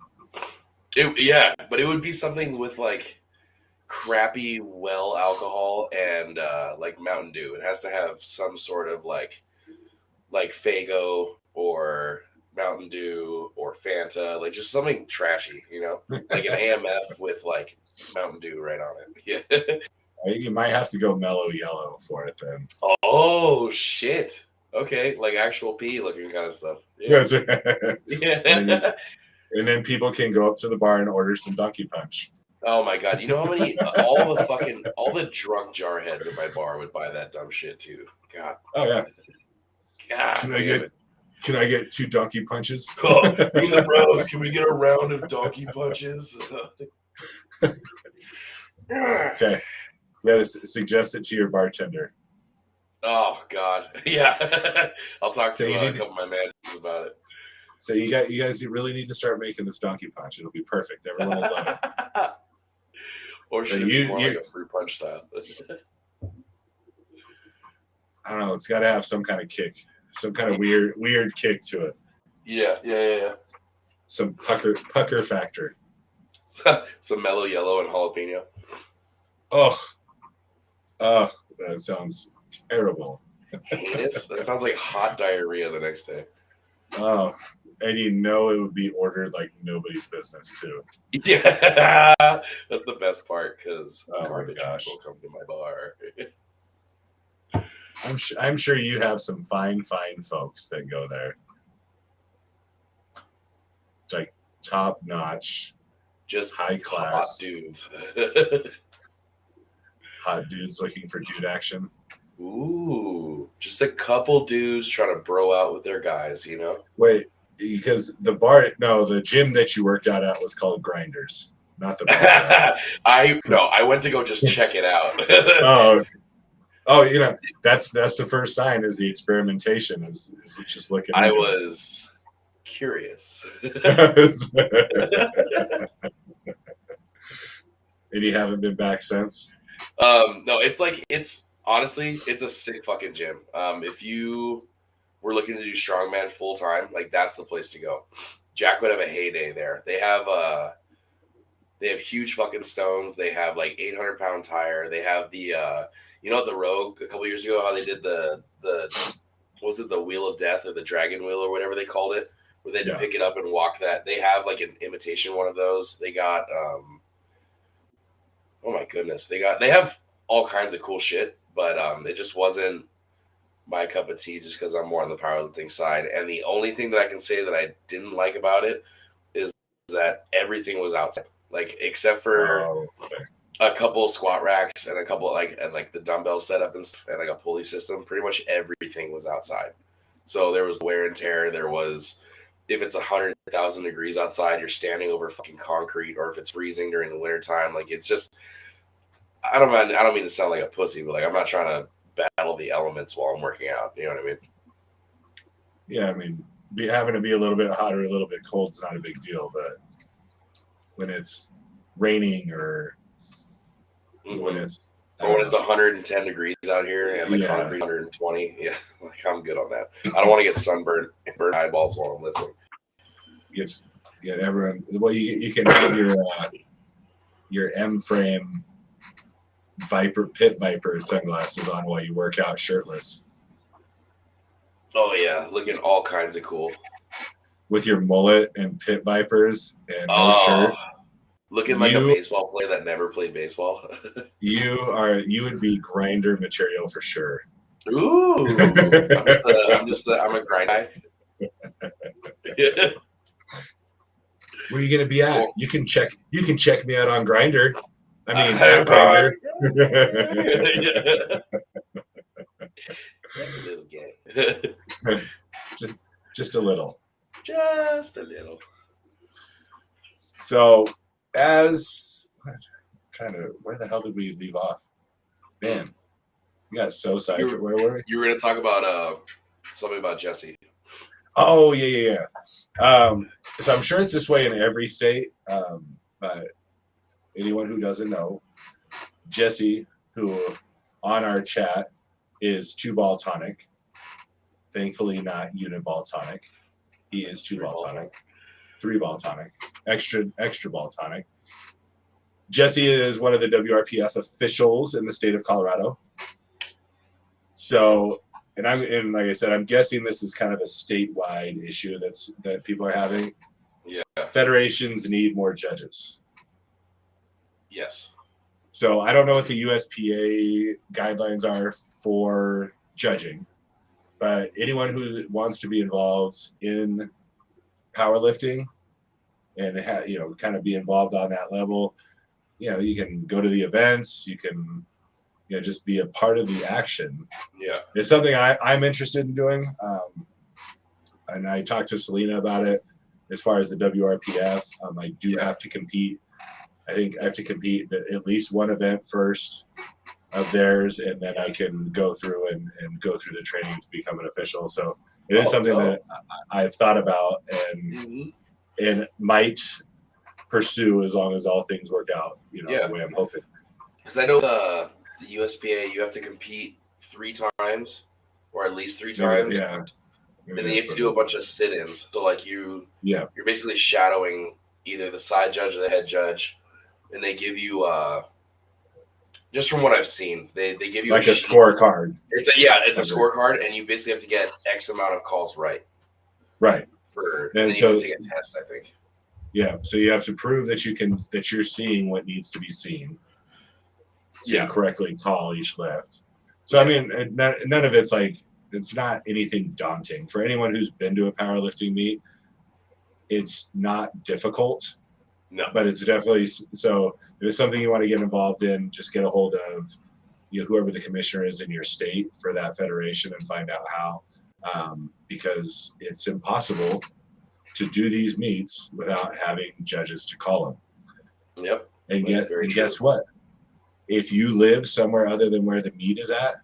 Yeah, but it would be something with like crappy well alcohol and like Mountain Dew. It has to have some sort of like Faygo or Mountain Dew or Fanta, like just something trashy, like an AMF with like Mountain Dew right on it. Yeah. You might have to go mellow yellow for it then. Oh shit! Okay, like actual pee looking kind of stuff. Yeah. Yeah. And then people can go up to the bar and order some Donkey Punch. Oh my god! You know how many all the drunk jarheads at my bar would buy that dumb shit too. God. Oh yeah. God. Can I get 2 Donkey Punches? Oh, me and the bros, can we get a round of Donkey Punches? Okay. You gotta suggest it to your bartender. Oh God, yeah. I'll talk to a couple of my managers about it. So you guys really need to start making this Donkey Punch. It'll be perfect. Everyone will love it. Or should it be more like a fruit punch style? I don't know. It's got to have some kind of kick, some kind of weird kick to it. Yeah. Some pucker factor. Some mellow yellow and jalapeno. Oh, that sounds terrible. Heinous? That sounds like hot diarrhea the next day. Oh, and it would be ordered like nobody's business too. Yeah, that's the best part because garbage people come to my bar. I'm sure you have some fine folks that go there. It's like top notch, just high class, hot dudes. hot dudes looking for dude action. Ooh, just a couple dudes trying to bro out with their guys, you know? Wait, because the gym that you worked out at was called Grinders, not the bar. Right? I went to go just check it out. Oh, that's the first sign is the experimentation is just looking. I was curious. And you haven't been back since? No, it's honestly, it's a sick fucking gym. If you were looking to do strongman full time, like that's the place to go. Jack would have a heyday there. They have huge fucking stones. They have like 800-pound tire. They have the at the Rogue a couple years ago how they did the was it the Wheel of Death or the Dragon Wheel or whatever they called it, where they had to pick it up and walk that. They have like an imitation one of those. They got oh my goodness, they have all kinds of cool shit, but it just wasn't my cup of tea just because I'm more on the powerlifting side. And the only thing that I can say that I didn't like about it is that everything was outside, like except for a couple of squat racks and a couple like the dumbbell setup and like a pulley system. Pretty much everything was outside. So there was wear and tear. There was, if it's 100,000 degrees outside, you're standing over fucking concrete, or if it's freezing during the wintertime, like it's just, I don't mean to sound like a pussy, but like I'm not trying to battle the elements while I'm working out. You know what I mean? Yeah, I mean, having to be a little bit hot or a little bit cold is not a big deal, but when it's raining or when it's 110 degrees out here and the concrete 120, yeah, like I'm good on that. I don't want to get sunburned, burn eyeballs while I'm lifting. Get everyone. Well, you can have your M frame pit viper sunglasses on while you work out shirtless. Oh yeah, looking all kinds of cool with your mullet and pit vipers and no shirt. Looking like a baseball player that never played baseball. You would be grinder material for sure. Ooh, I'm a grind guy. Where are you gonna be at? Cool. You can check me out on Grinder. I mean, at Grinder. That's a little gay. just a little. Just a little. So, where the hell did we leave off? Man, we got so sidetracked. Where were we? You were going to talk about something about Jesse. Oh, yeah. So I'm sure it's this way in every state, but anyone who doesn't know, Jesse, who on our chat is 2-ball tonic, thankfully not unit ball tonic. He is 2-ball tonic. 3-ball tonic, extra ball tonic. Jesse is one of the WRPF officials in the state of Colorado. So, and like I said, I'm guessing this is kind of a statewide issue that people are having. Yeah. Federations need more judges. Yes. So I don't know what the USPA guidelines are for judging, but anyone who wants to be involved in powerlifting and kind of be involved on that level, you can go to the events, you can just be a part of the action. Yeah, it's something I'm interested in doing, and I talked to Selena about it. As far as the WRPF, I do have to compete. I think I have to compete at least one event first of theirs, and then I can go through and go through the training to become an official. So it is something that I've thought about and might pursue as long as all things work out, the way I'm hoping. Because I know the USPA, you have to compete 3 times, or at least 3 times. Yeah. And then you have to do a bunch of sit-ins. So like you're basically shadowing either the side judge or the head judge, and they give you just from what I've seen, they give you like a scorecard. It's a scorecard, and you basically have to get X amount of calls right. Right. And then you have to take a test, I think. Yeah. So you have to prove that you're seeing what needs to be seen. So you correctly call each lift. So I mean, none of it's like, it's not anything daunting for anyone who's been to a powerlifting meet. It's not difficult, No. but it's definitely, so if it's something you want to get involved in, just get a hold of whoever the commissioner is in your state for that federation and find out how, because it's impossible to do these meets without having judges to call them. Yep. And guess what? If you live somewhere other than where the meet is at,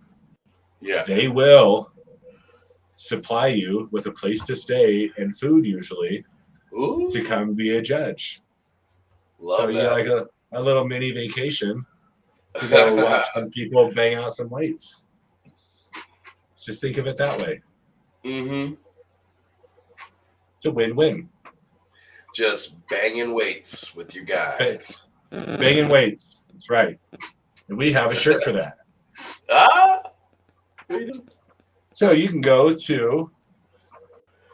they will supply you with a place to stay and food usually. Ooh. To come be a judge. Love you that. like a little mini vacation to go watch some people bang out some weights. Just think of it that way. Mm-hmm. It's a win-win. Just banging weights with your guys. Banging weights. That's right. And we have a shirt for that. So you can go to,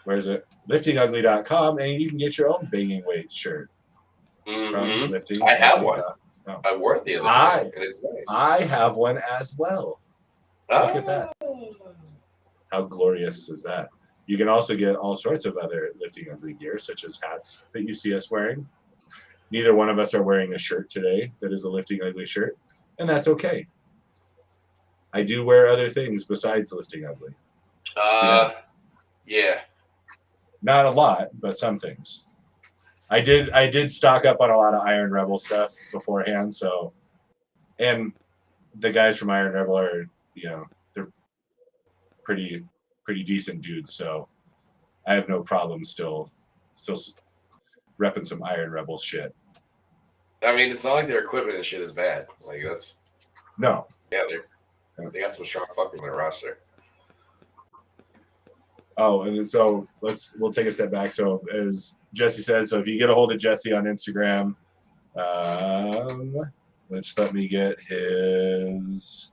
where is it? liftingugly.com, and you can get your own banging weights shirt. From Lifting. I have one. Oh. I wore it the other day, and it's nice. I have one as well. Look at that. How glorious is that? You can also get all sorts of other Lifting Ugly gear, such as hats that you see us wearing. Neither one of us are wearing a shirt today that is a Lifting Ugly shirt, and that's okay. I do wear other things besides Lifting Ugly. Yeah. Not a lot, but some things. I did stock up on a lot of Iron Rebel stuff beforehand, so, and the guys from Iron Rebel are, they're pretty decent dudes, so I have no problem still repping some Iron Rebel shit. I mean, it's not like their equipment and shit is bad. Like, that's no. Yeah, they got some strong fuckers on their roster. Oh, and so we'll take a step back. So as Jesse said, so if you get a hold of Jesse on Instagram, let me get his.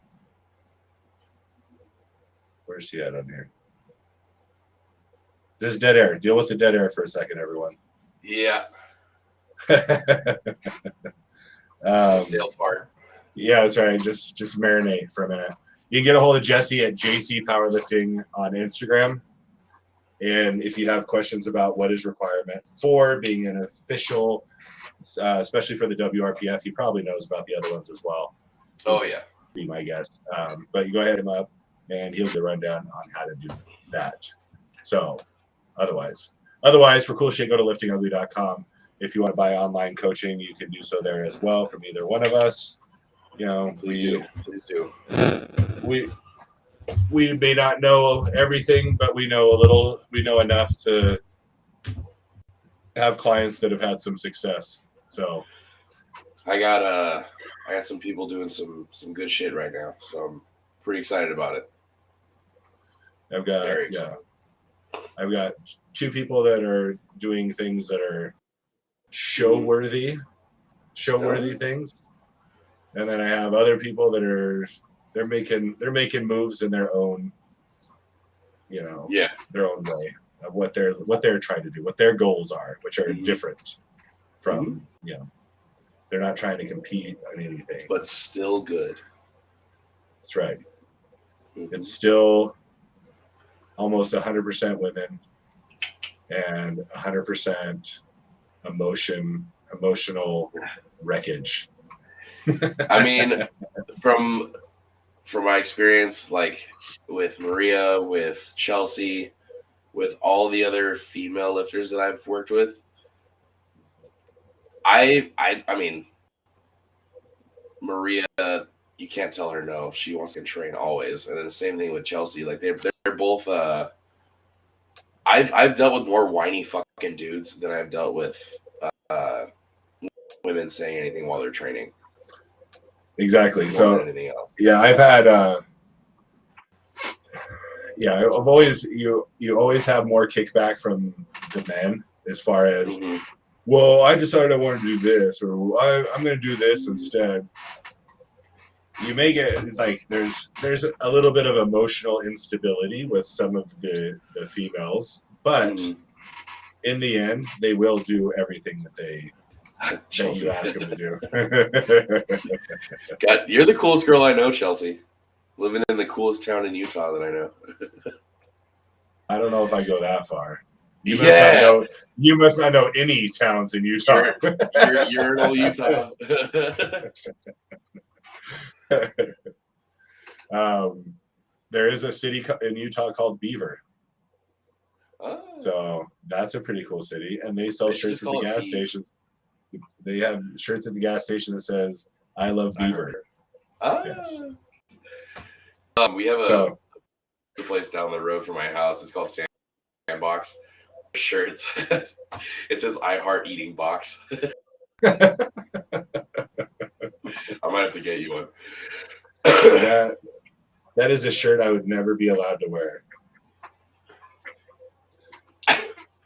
Where's he at on here? There's dead air. Deal with the dead air for a second, everyone. Yeah. Just a stale fart. Yeah, that's right. Just marinate for a minute. You can get a hold of Jesse at JC Powerlifting on Instagram. And if you have questions about what is requirement for being an official, especially for the WRPF, he probably knows about the other ones as well. Oh, yeah. Be my guest. But you go ahead and him up, and he'll get a rundown on how to do that. So, otherwise, for cool shit, go to liftingugly.com. If you want to buy online coaching, you can do so there as well from either one of us. Please do. We may not know everything, but we know a little. We know enough to have clients that have had some success. So I got some people doing some good shit right now, so I'm pretty excited about it. I've got 2 people that are doing things that are show worthy things, and then I have other people that are they're making moves in their own, their own way of what they're trying to do, what their goals are, which are different from they're not trying to compete on anything, but still good. That's right. It's still almost 100% women and 100% emotional wreckage. I mean, from my experience, like with Maria, with Chelsea, with all the other female lifters that I've worked with, I mean, Maria, you can't tell her no. She wants to train always, and then the same thing with Chelsea. Like they're both. I've dealt with more whiny fucking dudes than I've dealt with women saying anything while they're training. Exactly. More so than anything else. Yeah, I've had. I've always you always have more kickback from the men as far as. Well, I decided I want to do this, or I'm going to do this instead. You may get, it's like there's a little bit of emotional instability with some of the females, but in the end, they will do everything that you ask them to do. God, you're the coolest girl I know, Chelsea. Living in the coolest town in Utah that I know. I don't know if I go that far. You must Yeah. not know. You must not know any towns in Utah. You're in old Utah. There is a city in Utah called Beaver. Oh. So that's a pretty cool city. And they sell shirts at the gas stations. They have shirts at the gas station that says, I love Beaver. Yes. We have a place down the road from my house. It's called Sandbox. Shirts. It says I heart eating box. I might have to get you one. That is a shirt I would never be allowed to wear.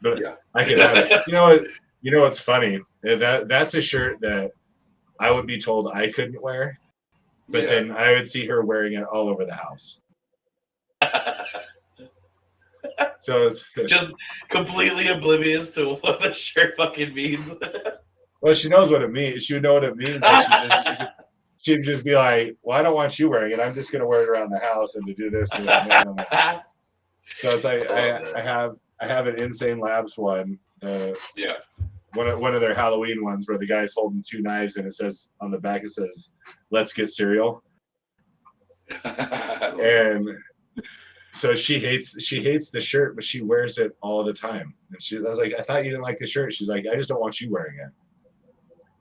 But yeah. I can have it. You know what's funny? That's a shirt that I would be told I couldn't wear, but then I would see her wearing it all over the house. So it's just completely oblivious to what the shirt fucking means. Well, she knows what it means. She would know what it means. But she'd just be like, "Well, I don't want you wearing it. I'm just going to wear it around the house and to do this and that." So it's like I have an Insane Labs one. One of their Halloween ones where the guy's holding two knives and it says on the back, it says, "Let's get cereal." And so she hates the shirt, but she wears it all the time. And I was like, "I thought you didn't like the shirt." She's like, "I just don't want you wearing it."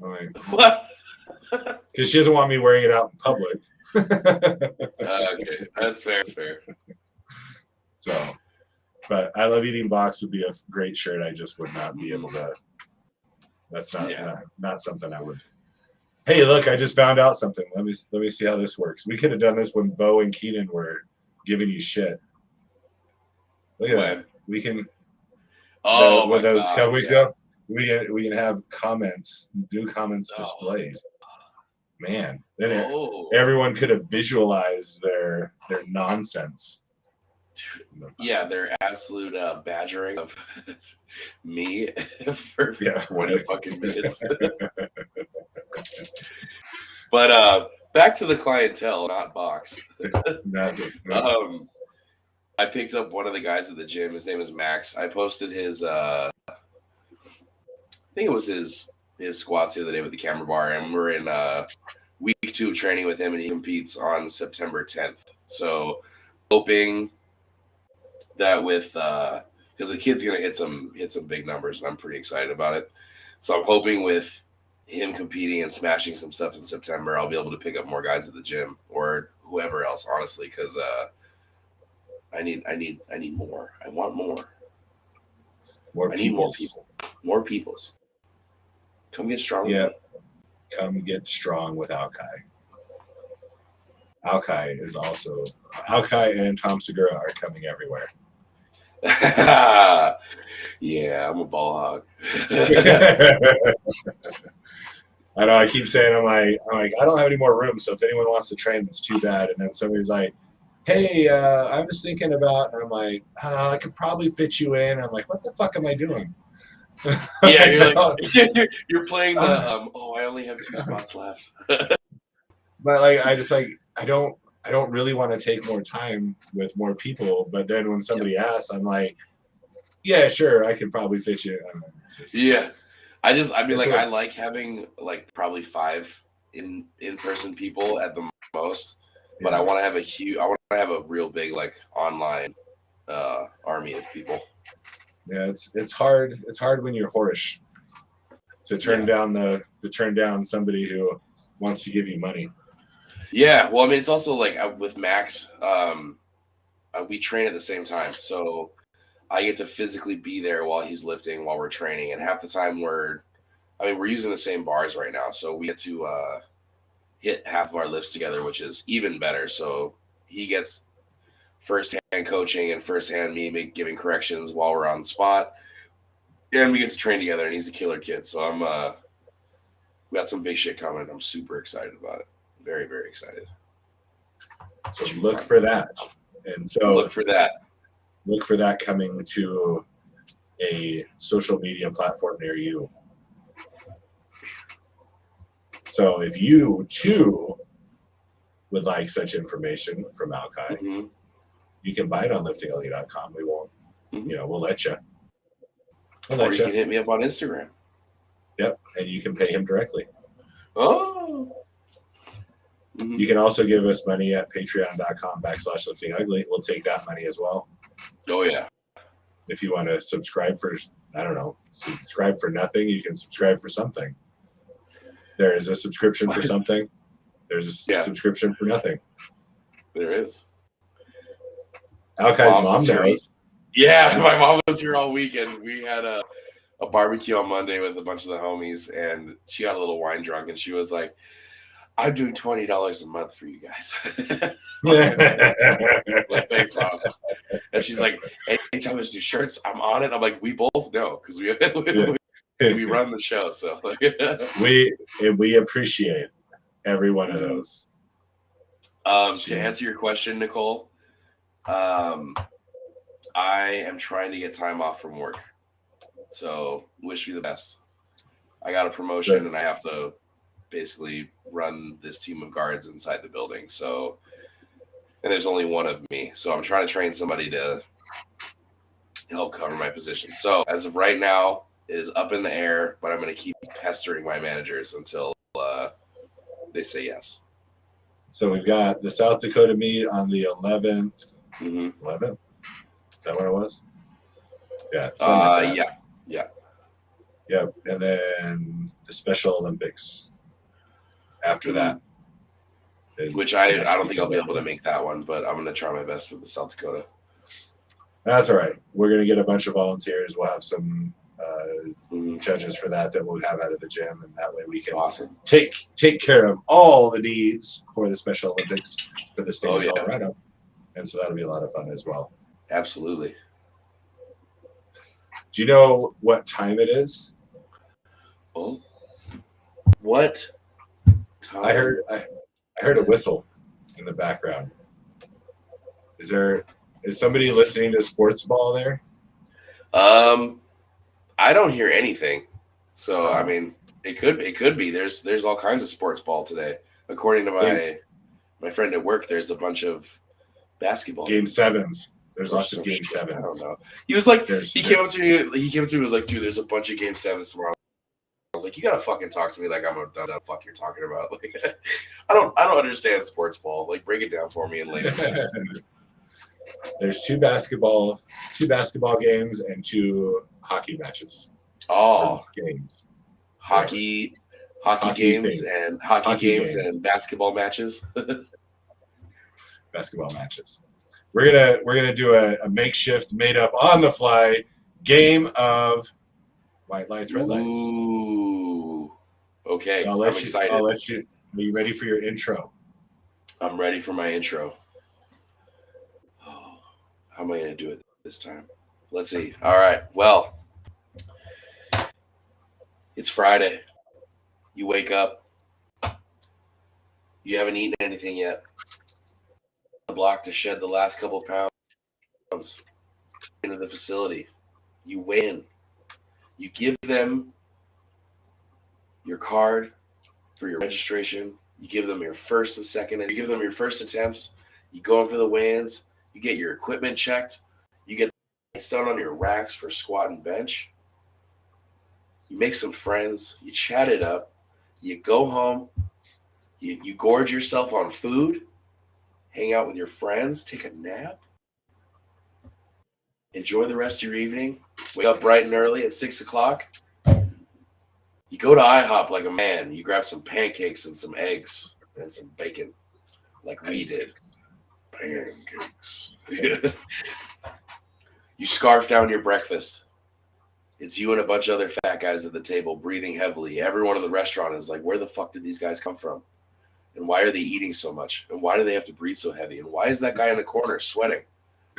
I'm like, what? Because she doesn't want me wearing it out in public. Okay, that's fair. That's fair. So, but I Love Eating Box would be a great shirt. I just would not be able to. That's not something I would. Hey, look! I just found out something. Let me see how this works. We could have done this when Bo and Keenan were giving you shit. Look at that. We can. Oh, with those couple weeks ago, we can have comments, new comments displayed. Man, then everyone could have visualized their nonsense. Yeah, their absolute badgering of me for 20 fucking minutes. But back to the clientele, not box. I picked up one of the guys at the gym. His name is Max. I posted his I think it was his squats the other day with the camera bar, and we're in week 2 of training with him, and he competes on September 10th. So hoping that with because the kid's gonna hit some big numbers, and I'm pretty excited about it. So I'm hoping with him competing and smashing some stuff in September, I'll be able to pick up more guys at the gym or whoever else, honestly, because I need more. I want more. I need more people. More peoples. Come get strong. Yeah. Come get strong with Alkai. Alkai is also Alkai and Tom Segura are coming everywhere. Yeah, I'm a ball hog. I know. I keep saying I'm like I don't have any more room, so if anyone wants to train, it's too bad. And then somebody's like, "Hey, I was thinking about," and I'm like, "I could probably fit you in." I'm like, "What the fuck am I doing?" Yeah, you're like you're playing the I only have 2 spots left. But like I don't really want to take more time with more people. But then when somebody asks, I'm like, "Yeah, sure, I could probably fit you." Yeah. I like having like probably 5 in-person people at the most, but I want to have a real big like online army of people. Yeah, it's hard. It's hard when you're horish to turn down somebody who wants to give you money. Yeah, well, I mean, it's also like with Max, we train at the same time, so I get to physically be there while he's lifting, while we're training, and half the time we're using the same bars right now, so we get to hit half of our lifts together, which is even better. So he gets first-hand coaching and first-hand me giving corrections while we're on the spot, and we get to train together. And he's a killer kid, so we got some big shit coming. I'm super excited about it. Very, very excited. So look for that, and so look for that. Look for that coming to a social media platform near you. So if you too would like such information from Alki, Mm-hmm. you can buy it on liftingelite.com. We won't, we'll let you. Or you can hit me up on Instagram. Yep, and you can pay him directly. Oh. Mm-hmm. You can also give us money at patreon.com/liftingugly. We'll take that money as well. Oh, yeah. If you want to subscribe for, subscribe for nothing, you can subscribe for something. There is a subscription for something. There's a subscription for nothing. There is. Alki's mom knows. Yeah, my mom was here all weekend. We had a barbecue on Monday with a bunch of the homies, and she got a little wine drunk, and she was like, I'm doing $20 a month for you guys. Like, thanks, Mom. And she's like, anytime there's new shirts, I'm on it. I'm like, we both know because we run the show. So we appreciate every one of those. To answer your question, Nicole, I am trying to get time off from work. So wish me the best. I got a promotion and I have to basically run this team of guards inside the building. So, and there's only one of me. So I'm trying to train somebody to help cover my position. So as of right now, it is up in the air, but I'm going to keep pestering my managers until they say yes. So we've got the South Dakota meet on the 11th. 11th? Is that what it was? Yeah. Like Yeah. Yep. And then the Special Olympics after that. Which I don't think I'll be able to make that one, but I'm going to try my best with the South Dakota. That's all right. We're going to get a bunch of volunteers. We'll have some judges for that we'll have out of the gym, and that way we can take care of all the needs for the Special Olympics for the state of Colorado. And so that'll be a lot of fun as well. Absolutely. Do you know what time it is? Oh, what time? I heard a whistle in the background. Is somebody listening to sports ball there? I don't hear anything. So I mean, it could be. There's all kinds of sports ball today. According to my friend at work, there's a bunch of basketball game sevens. There's lots of game sevens. I don't know. He was like, he came up to me and was like, dude, there's a bunch of game sevens tomorrow. I was like, you gotta fucking talk to me like I'm a dumb fuck you're talking about. Like, I don't understand sports ball. Like, break it down for me and later. There's two basketball games and 2 hockey matches. Oh, games. Hockey games and basketball matches. Basketball matches. We're gonna do a makeshift, made up on the fly game of white lights, red lights. Ooh. Okay. I'm excited. Are you ready for your intro? I'm ready for my intro. Oh, how am I gonna do it this time? Let's see. All right. Well, it's Friday. You wake up. You haven't eaten anything yet. The block to shed the last couple of pounds into the facility. You win. You give them your card for your registration. You give them your first and second. You give them your first attempts. You go in for the weigh-ins. You get your equipment checked. You get done on your racks for squat and bench. You make some friends. You chat it up. You go home. You gorge yourself on food. Hang out with your friends. Take a nap. Enjoy the rest of your evening. Wake up bright and early at 6 o'clock. You go to IHOP like a man. You grab some pancakes and some eggs and some bacon like we did. Pancakes. You scarf down your breakfast. It's you and a bunch of other fat guys at the table breathing heavily. Everyone in the restaurant is like, where the fuck did these guys come from? And why are they eating so much? And why do they have to breathe so heavy? And why is that guy in the corner sweating?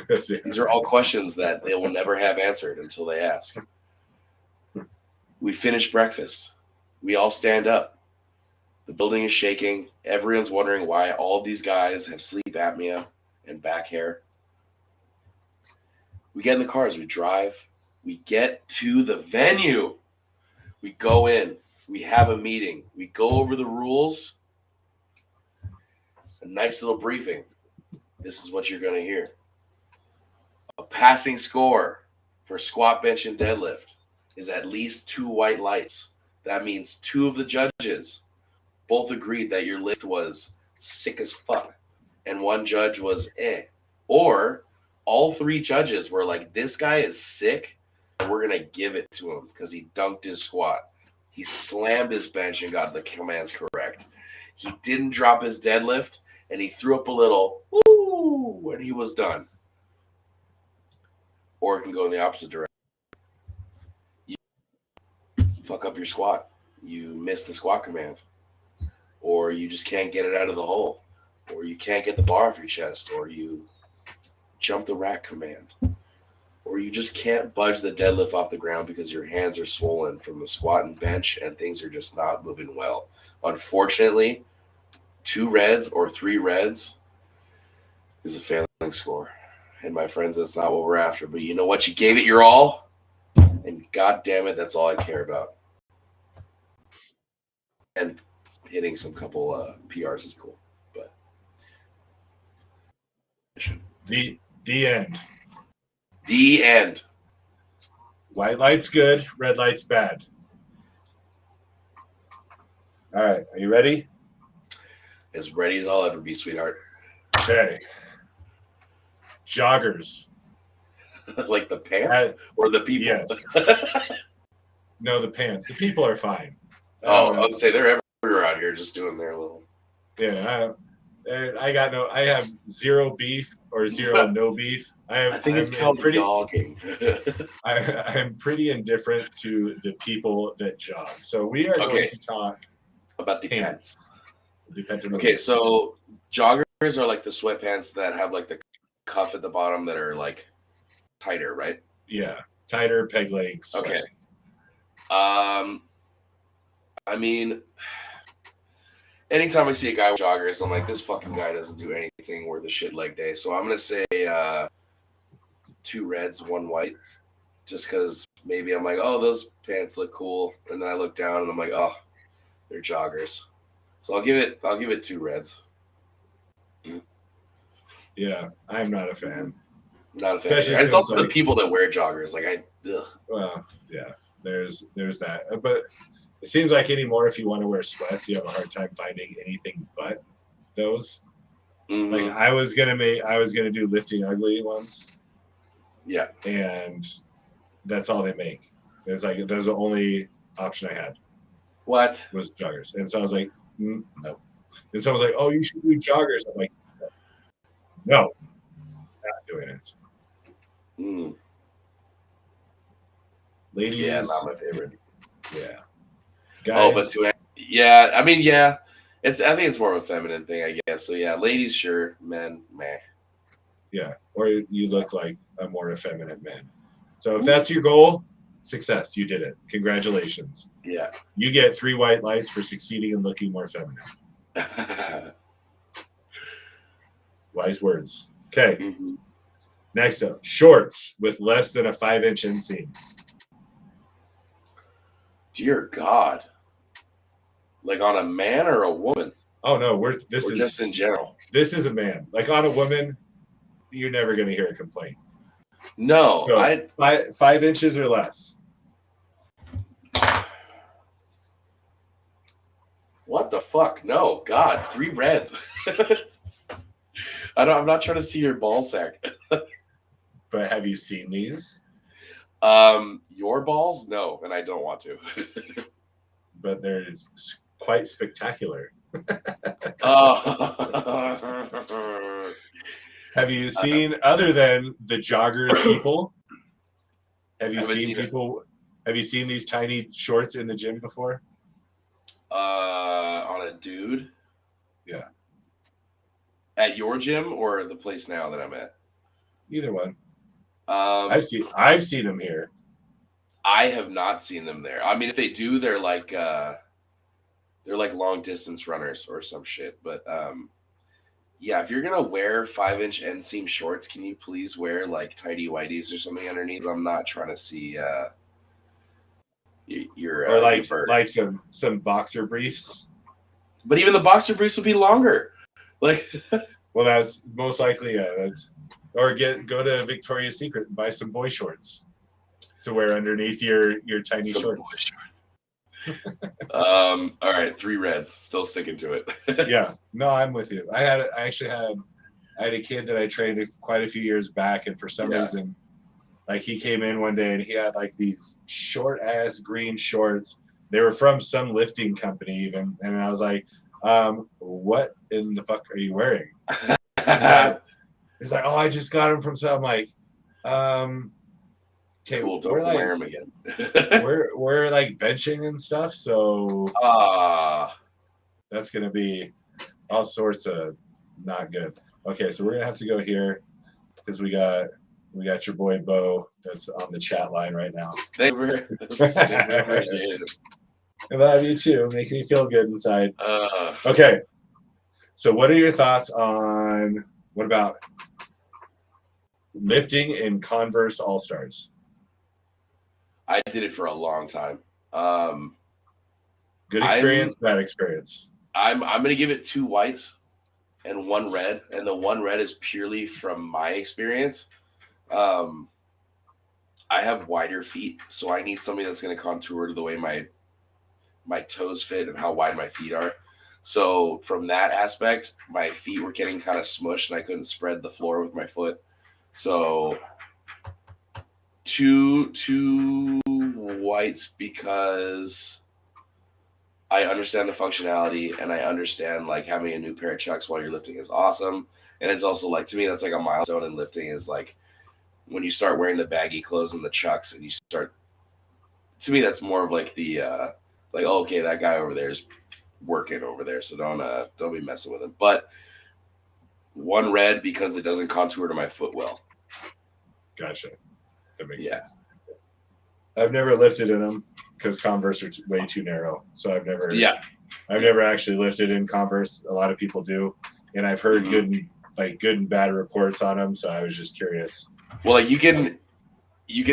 These are all questions that they will never have answered until they ask. We finish breakfast. We all stand up. The building is shaking. Everyone's wondering why all these guys have sleep apnea and back hair. We get in the cars. We drive. We get to the venue. We go in. We have a meeting. We go over the rules. nice little briefing. This is what you're going to hear. A passing score for squat, bench, and deadlift is at least 2 white lights. That means 2 of the judges both agreed that your lift was sick as fuck, and 1 judge was eh. Or all 3 judges were like, this guy is sick, and we're going to give it to him because he dunked his squat. He slammed his bench and got the commands correct. He didn't drop his deadlift, and he threw up a little, woo, when he was done. Or it can go in the opposite direction. You fuck up your squat. You miss the squat command. Or you just can't get it out of the hole. Or you can't get the bar off your chest. Or you jump the rack command. Or you just can't budge the deadlift off the ground because your hands are swollen from the squat and bench and things are just not moving well. Unfortunately, 2 reds or 3 reds is a failing score. And my friends, that's not what we're after. But you know what? You gave it your all. And God damn it, that's all I care about. And hitting some couple PRs is cool. But the end. The end. White light's good, red light's bad. All right, are you ready? As ready as I'll ever be, sweetheart. Okay. Joggers. Like the pants or the people? Yes. No, the pants. The people are fine. I was gonna say they're everywhere out here just doing their little. Yeah, I have 0 beef or 0 no beef. I think it's called jogging. I'm pretty indifferent to the people that jog. So we are going to talk about the pants. Okay, so joggers are like the sweatpants that have like the cuff at the bottom that are like tighter, right? Yeah, tighter peg legs. Okay. I mean, anytime I see a guy with joggers, I'm like, this fucking guy doesn't do anything worth a shit leg day. So I'm gonna say 2 reds, 1 white, just because maybe I'm like, oh, those pants look cool, and then I look down and I'm like, oh, they're joggers. So I'll give it 2 reds. Yeah, I'm not a fan. Not a fan. And it's also the people that wear joggers. Like Well, yeah, there's that. But it seems like anymore, if you want to wear sweats, you have a hard time finding anything but those. Mm-hmm. Like I was gonna do lifting ugly ones. Yeah. And that's all they make. It's like that's the only option I had. What? Was joggers. And so I was like, no. And someone was like, oh, you should do joggers. I'm like, no, not doing it. Mm. Ladies. Yeah, not my favorite. Yeah. Guys. Yeah, I mean, yeah. I think it's more of a feminine thing, I guess. So yeah, ladies, sure. Men, meh. Yeah. Or you look like a more effeminate man. So if that's your goal, success. You did it. Congratulations. Yeah. You get 3 white lights for succeeding and looking more feminine. Wise words. Okay. Mm-hmm. Next up, shorts with less than a 5-inch inseam. Dear God. Like on a man or a woman? Oh no, this is just in general. This is a man. Like on a woman, you're never going to hear a complaint. No, so 5 inches or less. What the fuck? No, God, 3 reds. I'm not trying to see your ball sack. But have you seen these? Your balls? No, and I don't want to. But they're quite spectacular. Have you seen, other than the jogger people, have you seen these tiny shorts in the gym before? On a dude? Yeah. At your gym or the place now that I'm at? Either one. I've seen them here. I have not seen them there. I mean, if they do, they're like long distance runners or some shit. But yeah, if you're gonna wear 5-inch inseam shorts, can you please wear like tidy whities or something underneath? I'm not trying to see your or like some boxer briefs. But even the boxer briefs would be longer. Like, Well, that's most likely, yeah. Or go to Victoria's Secret and buy some boy shorts to wear underneath your tiny some shorts. All right, 3 reds. Still sticking to it. Yeah, no, I'm with you. I had a kid that I trained quite a few years back, and for some reason, like he came in one day and he had like these short ass green shorts. They were from some lifting company even, and I was like, what in the fuck are you wearing? He's like, oh, I just got them from some. I'm like, okay, cool, don't we're like, wear them again. we're like benching and stuff, so that's gonna be all sorts of not good. Okay, so we're gonna have to go here because we got your boy Bo that's on the chat line right now. Thank you. Super appreciate it. I love you too, making me feel good inside. Okay, so what are your thoughts on what about lifting in Converse All Stars? I did it for a long time. Good experience, bad experience. I'm gonna give it 2 whites and 1 red, and the 1 red is purely from my experience. I have wider feet, so I need something that's gonna contour to the way my toes fit and how wide my feet are. So from that aspect, my feet were getting kind of smushed, and I couldn't spread the floor with my foot. So two whites because I understand the functionality and I understand like having a new pair of Chucks while you're lifting is awesome. And it's also like, to me, that's like a milestone in lifting is like when you start wearing the baggy clothes and the Chucks and you start, to me, that's more of like the, like, oh, okay, that guy over there is working over there. So don't be messing with him. But 1 red because it doesn't contour to my foot well. Gotcha. That makes sense. I've never lifted in them because Converse are way too narrow. So I've never actually lifted in Converse. A lot of people do, and I've heard good and bad reports on them. So I was just curious. Well, like you can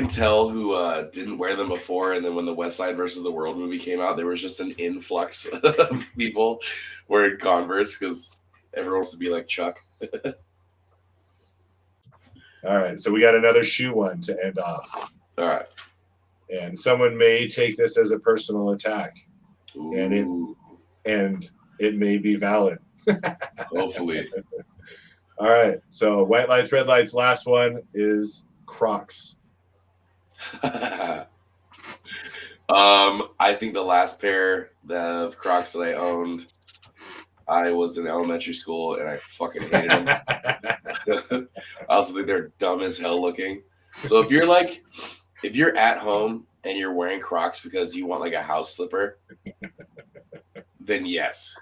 tell who didn't wear them before, and then when the West Side versus the World movie came out, there was just an influx of people wearing Converse because everyone wants to be like Chuck. All right, so we got another shoe one to end off. All right. And someone may take this as a personal attack. Ooh. And it may be valid. Hopefully. All right, so white lights, red lights. Last one is Crocs. I think the last pair of Crocs that I owned, I was in elementary school and I fucking hated them. I also think they're dumb as hell looking. So if you're at home and you're wearing Crocs because you want like a house slipper, then yes.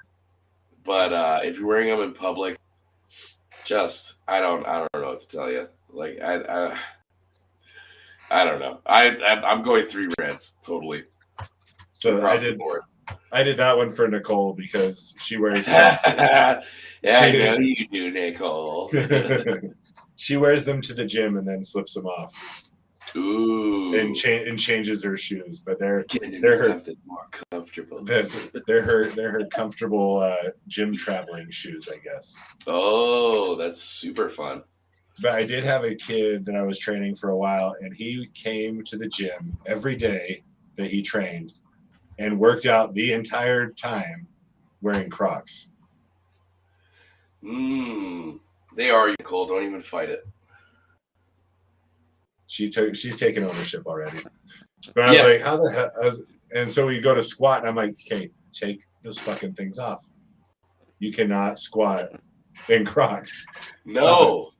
But if you're wearing them in public, just I don't know what to tell you. Like I don't know. I'm going 3 reds totally. So I did that one for Nicole because she wears them. I know you do, Nicole. She wears them to the gym and then slips them off. Ooh. And changes her shoes, but they're something more comfortable. They're her comfortable gym traveling shoes, I guess. Oh, that's super fun. But I did have a kid that I was training for a while, and he came to the gym every day that he trained and worked out the entire time wearing Crocs. They are cool. Don't even fight it. She's taken ownership already. But I was like, how the hell? And so we go to squat, and I'm like, okay, take those fucking things off. You cannot squat in Crocs. No.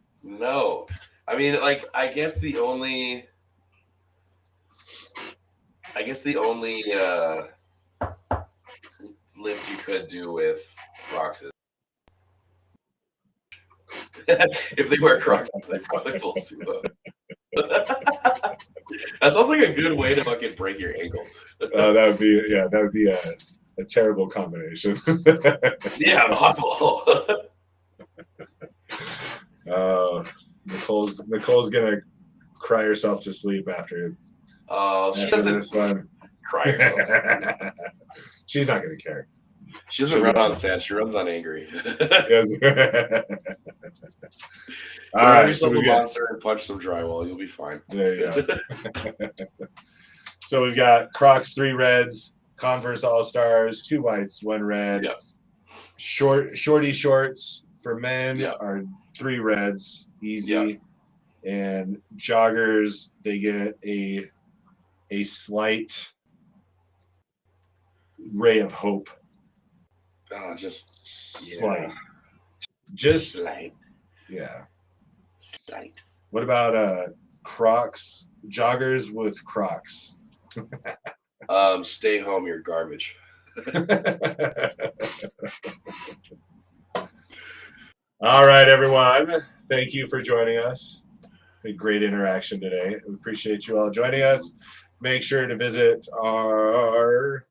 I mean, like, I guess the only lift you could do with Crocs is if they wear Crocs, they probably pull sumo. That sounds like a good way to fucking break your ankle. That would be a terrible combination. Yeah, awful. Nicole's gonna cry herself to sleep after. Oh, she doesn't this one. Cry herself. She's not gonna care. She doesn't run on sad. She runs on angry. Yes. All Have right, yourself a monster and punch some drywall. You'll be fine. There you go. So we've got Crocs 3 reds, Converse All Stars 2 whites 1 red. Yep. Shorty shorts for men are 3 reds, easy. Yep. And joggers, they get a slight ray of hope. Just slight. Yeah. Just slight. Yeah. Slight. What about Crocs? Joggers with Crocs. Stay home, you're garbage. All right, everyone. Thank you for joining us. A great interaction today. We appreciate you all joining us. Make sure to visit our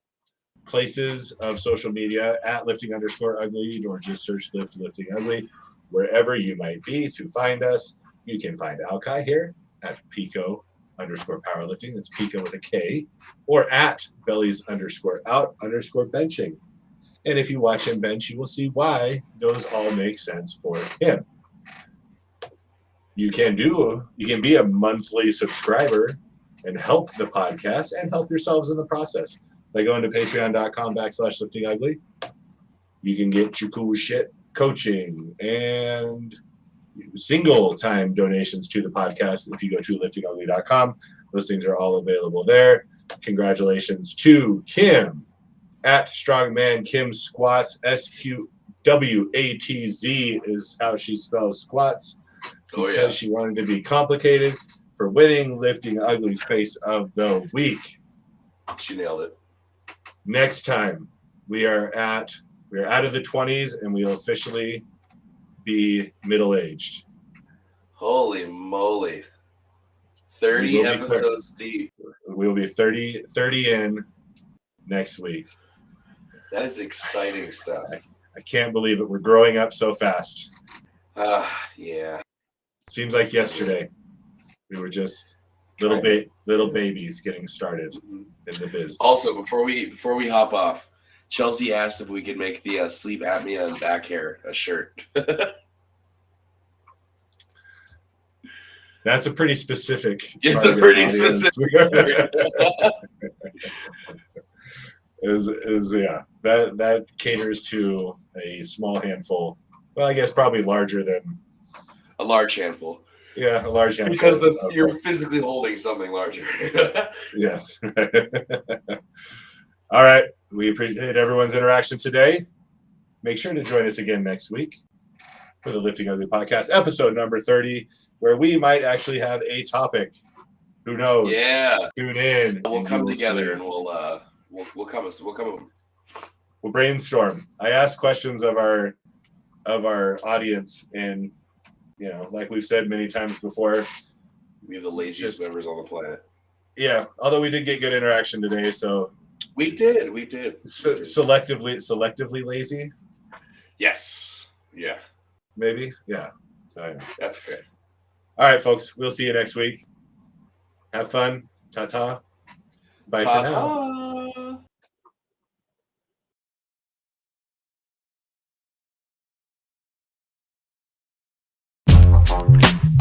places of social media at lifting_ugly, or just search lifting ugly wherever you might be to find us. You can find Alkai here at Pico_powerlifting. That's Pico with a K, or at bellies_out_benching. And if you watch him bench, you will see why those all make sense for him. You can be a monthly subscriber and help the podcast and help yourselves in the process by going to patreon.com/liftingugly. You can get your cool shit, coaching, and single time donations to the podcast if you go to liftingugly.com. Those things are all available there. Congratulations to Kim at Strongman Kim Squats. SQWATZ is how she spells squats, because she wanted to be complicated, for winning Lifting Ugly's Face of the Week. She nailed it. Next time we are out of the 20s and we'll officially be middle-aged. Holy moly. 30 episodes deep. We'll be 30 in next week. That is exciting stuff. I can't believe it. We're growing up so fast. Yeah. Seems like yesterday. We were just little babies getting started in the biz. Also, before we hop off, Chelsea asked if we could make the sleep apnea and back hair a shirt. That's a pretty specific. It's a pretty specific. That caters to a small handful. Well, I guess probably larger than a large handful. Yeah, a large handful. Because you're physically holding something larger. Yes. All right. We appreciate everyone's interaction today. Make sure to join us again next week for the Lifting Ugly podcast, episode number 30, where we might actually have a topic. Who knows? Yeah. Tune in. We'll come together and we'll brainstorm. I asked questions of our audience, and like we've said many times before, we have the laziest members on the planet. Yeah, although we did get good interaction today, so we did. Selectively lazy. Yes. Yeah. Maybe. Yeah. So, that's good. All right, folks. We'll see you next week. Have fun. Ta-ta. Bye for now.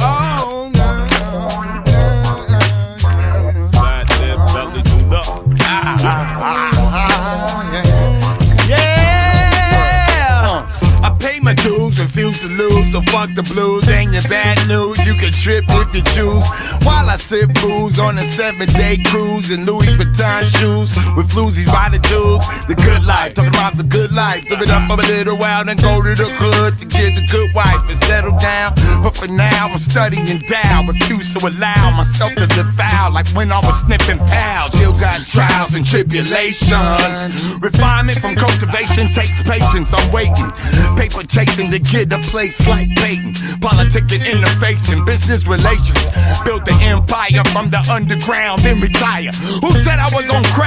Oh, no. Flat that belly tuned up. Yeah. I pay my dues, refuse to lose, so fuck the blues. Ain't your bad news, you can trip if you choose. While I sip booze on a 7-day cruise in Louis Vuitton shoes with floozies by the tubes. The good life, talking about the good life. Live it up for a little while, then go to the hood to get the good wife and settle down. But for now, I'm studying down, refuse to allow myself to defile like when I was sniffing pals. Still got trials and tribulations. Refinement from cultivation takes patience. I'm waiting, paper chasing to get a place like Peyton. Politics and interfacing, business relations. Built the empire from the underground, then retire. Who said I was on crack?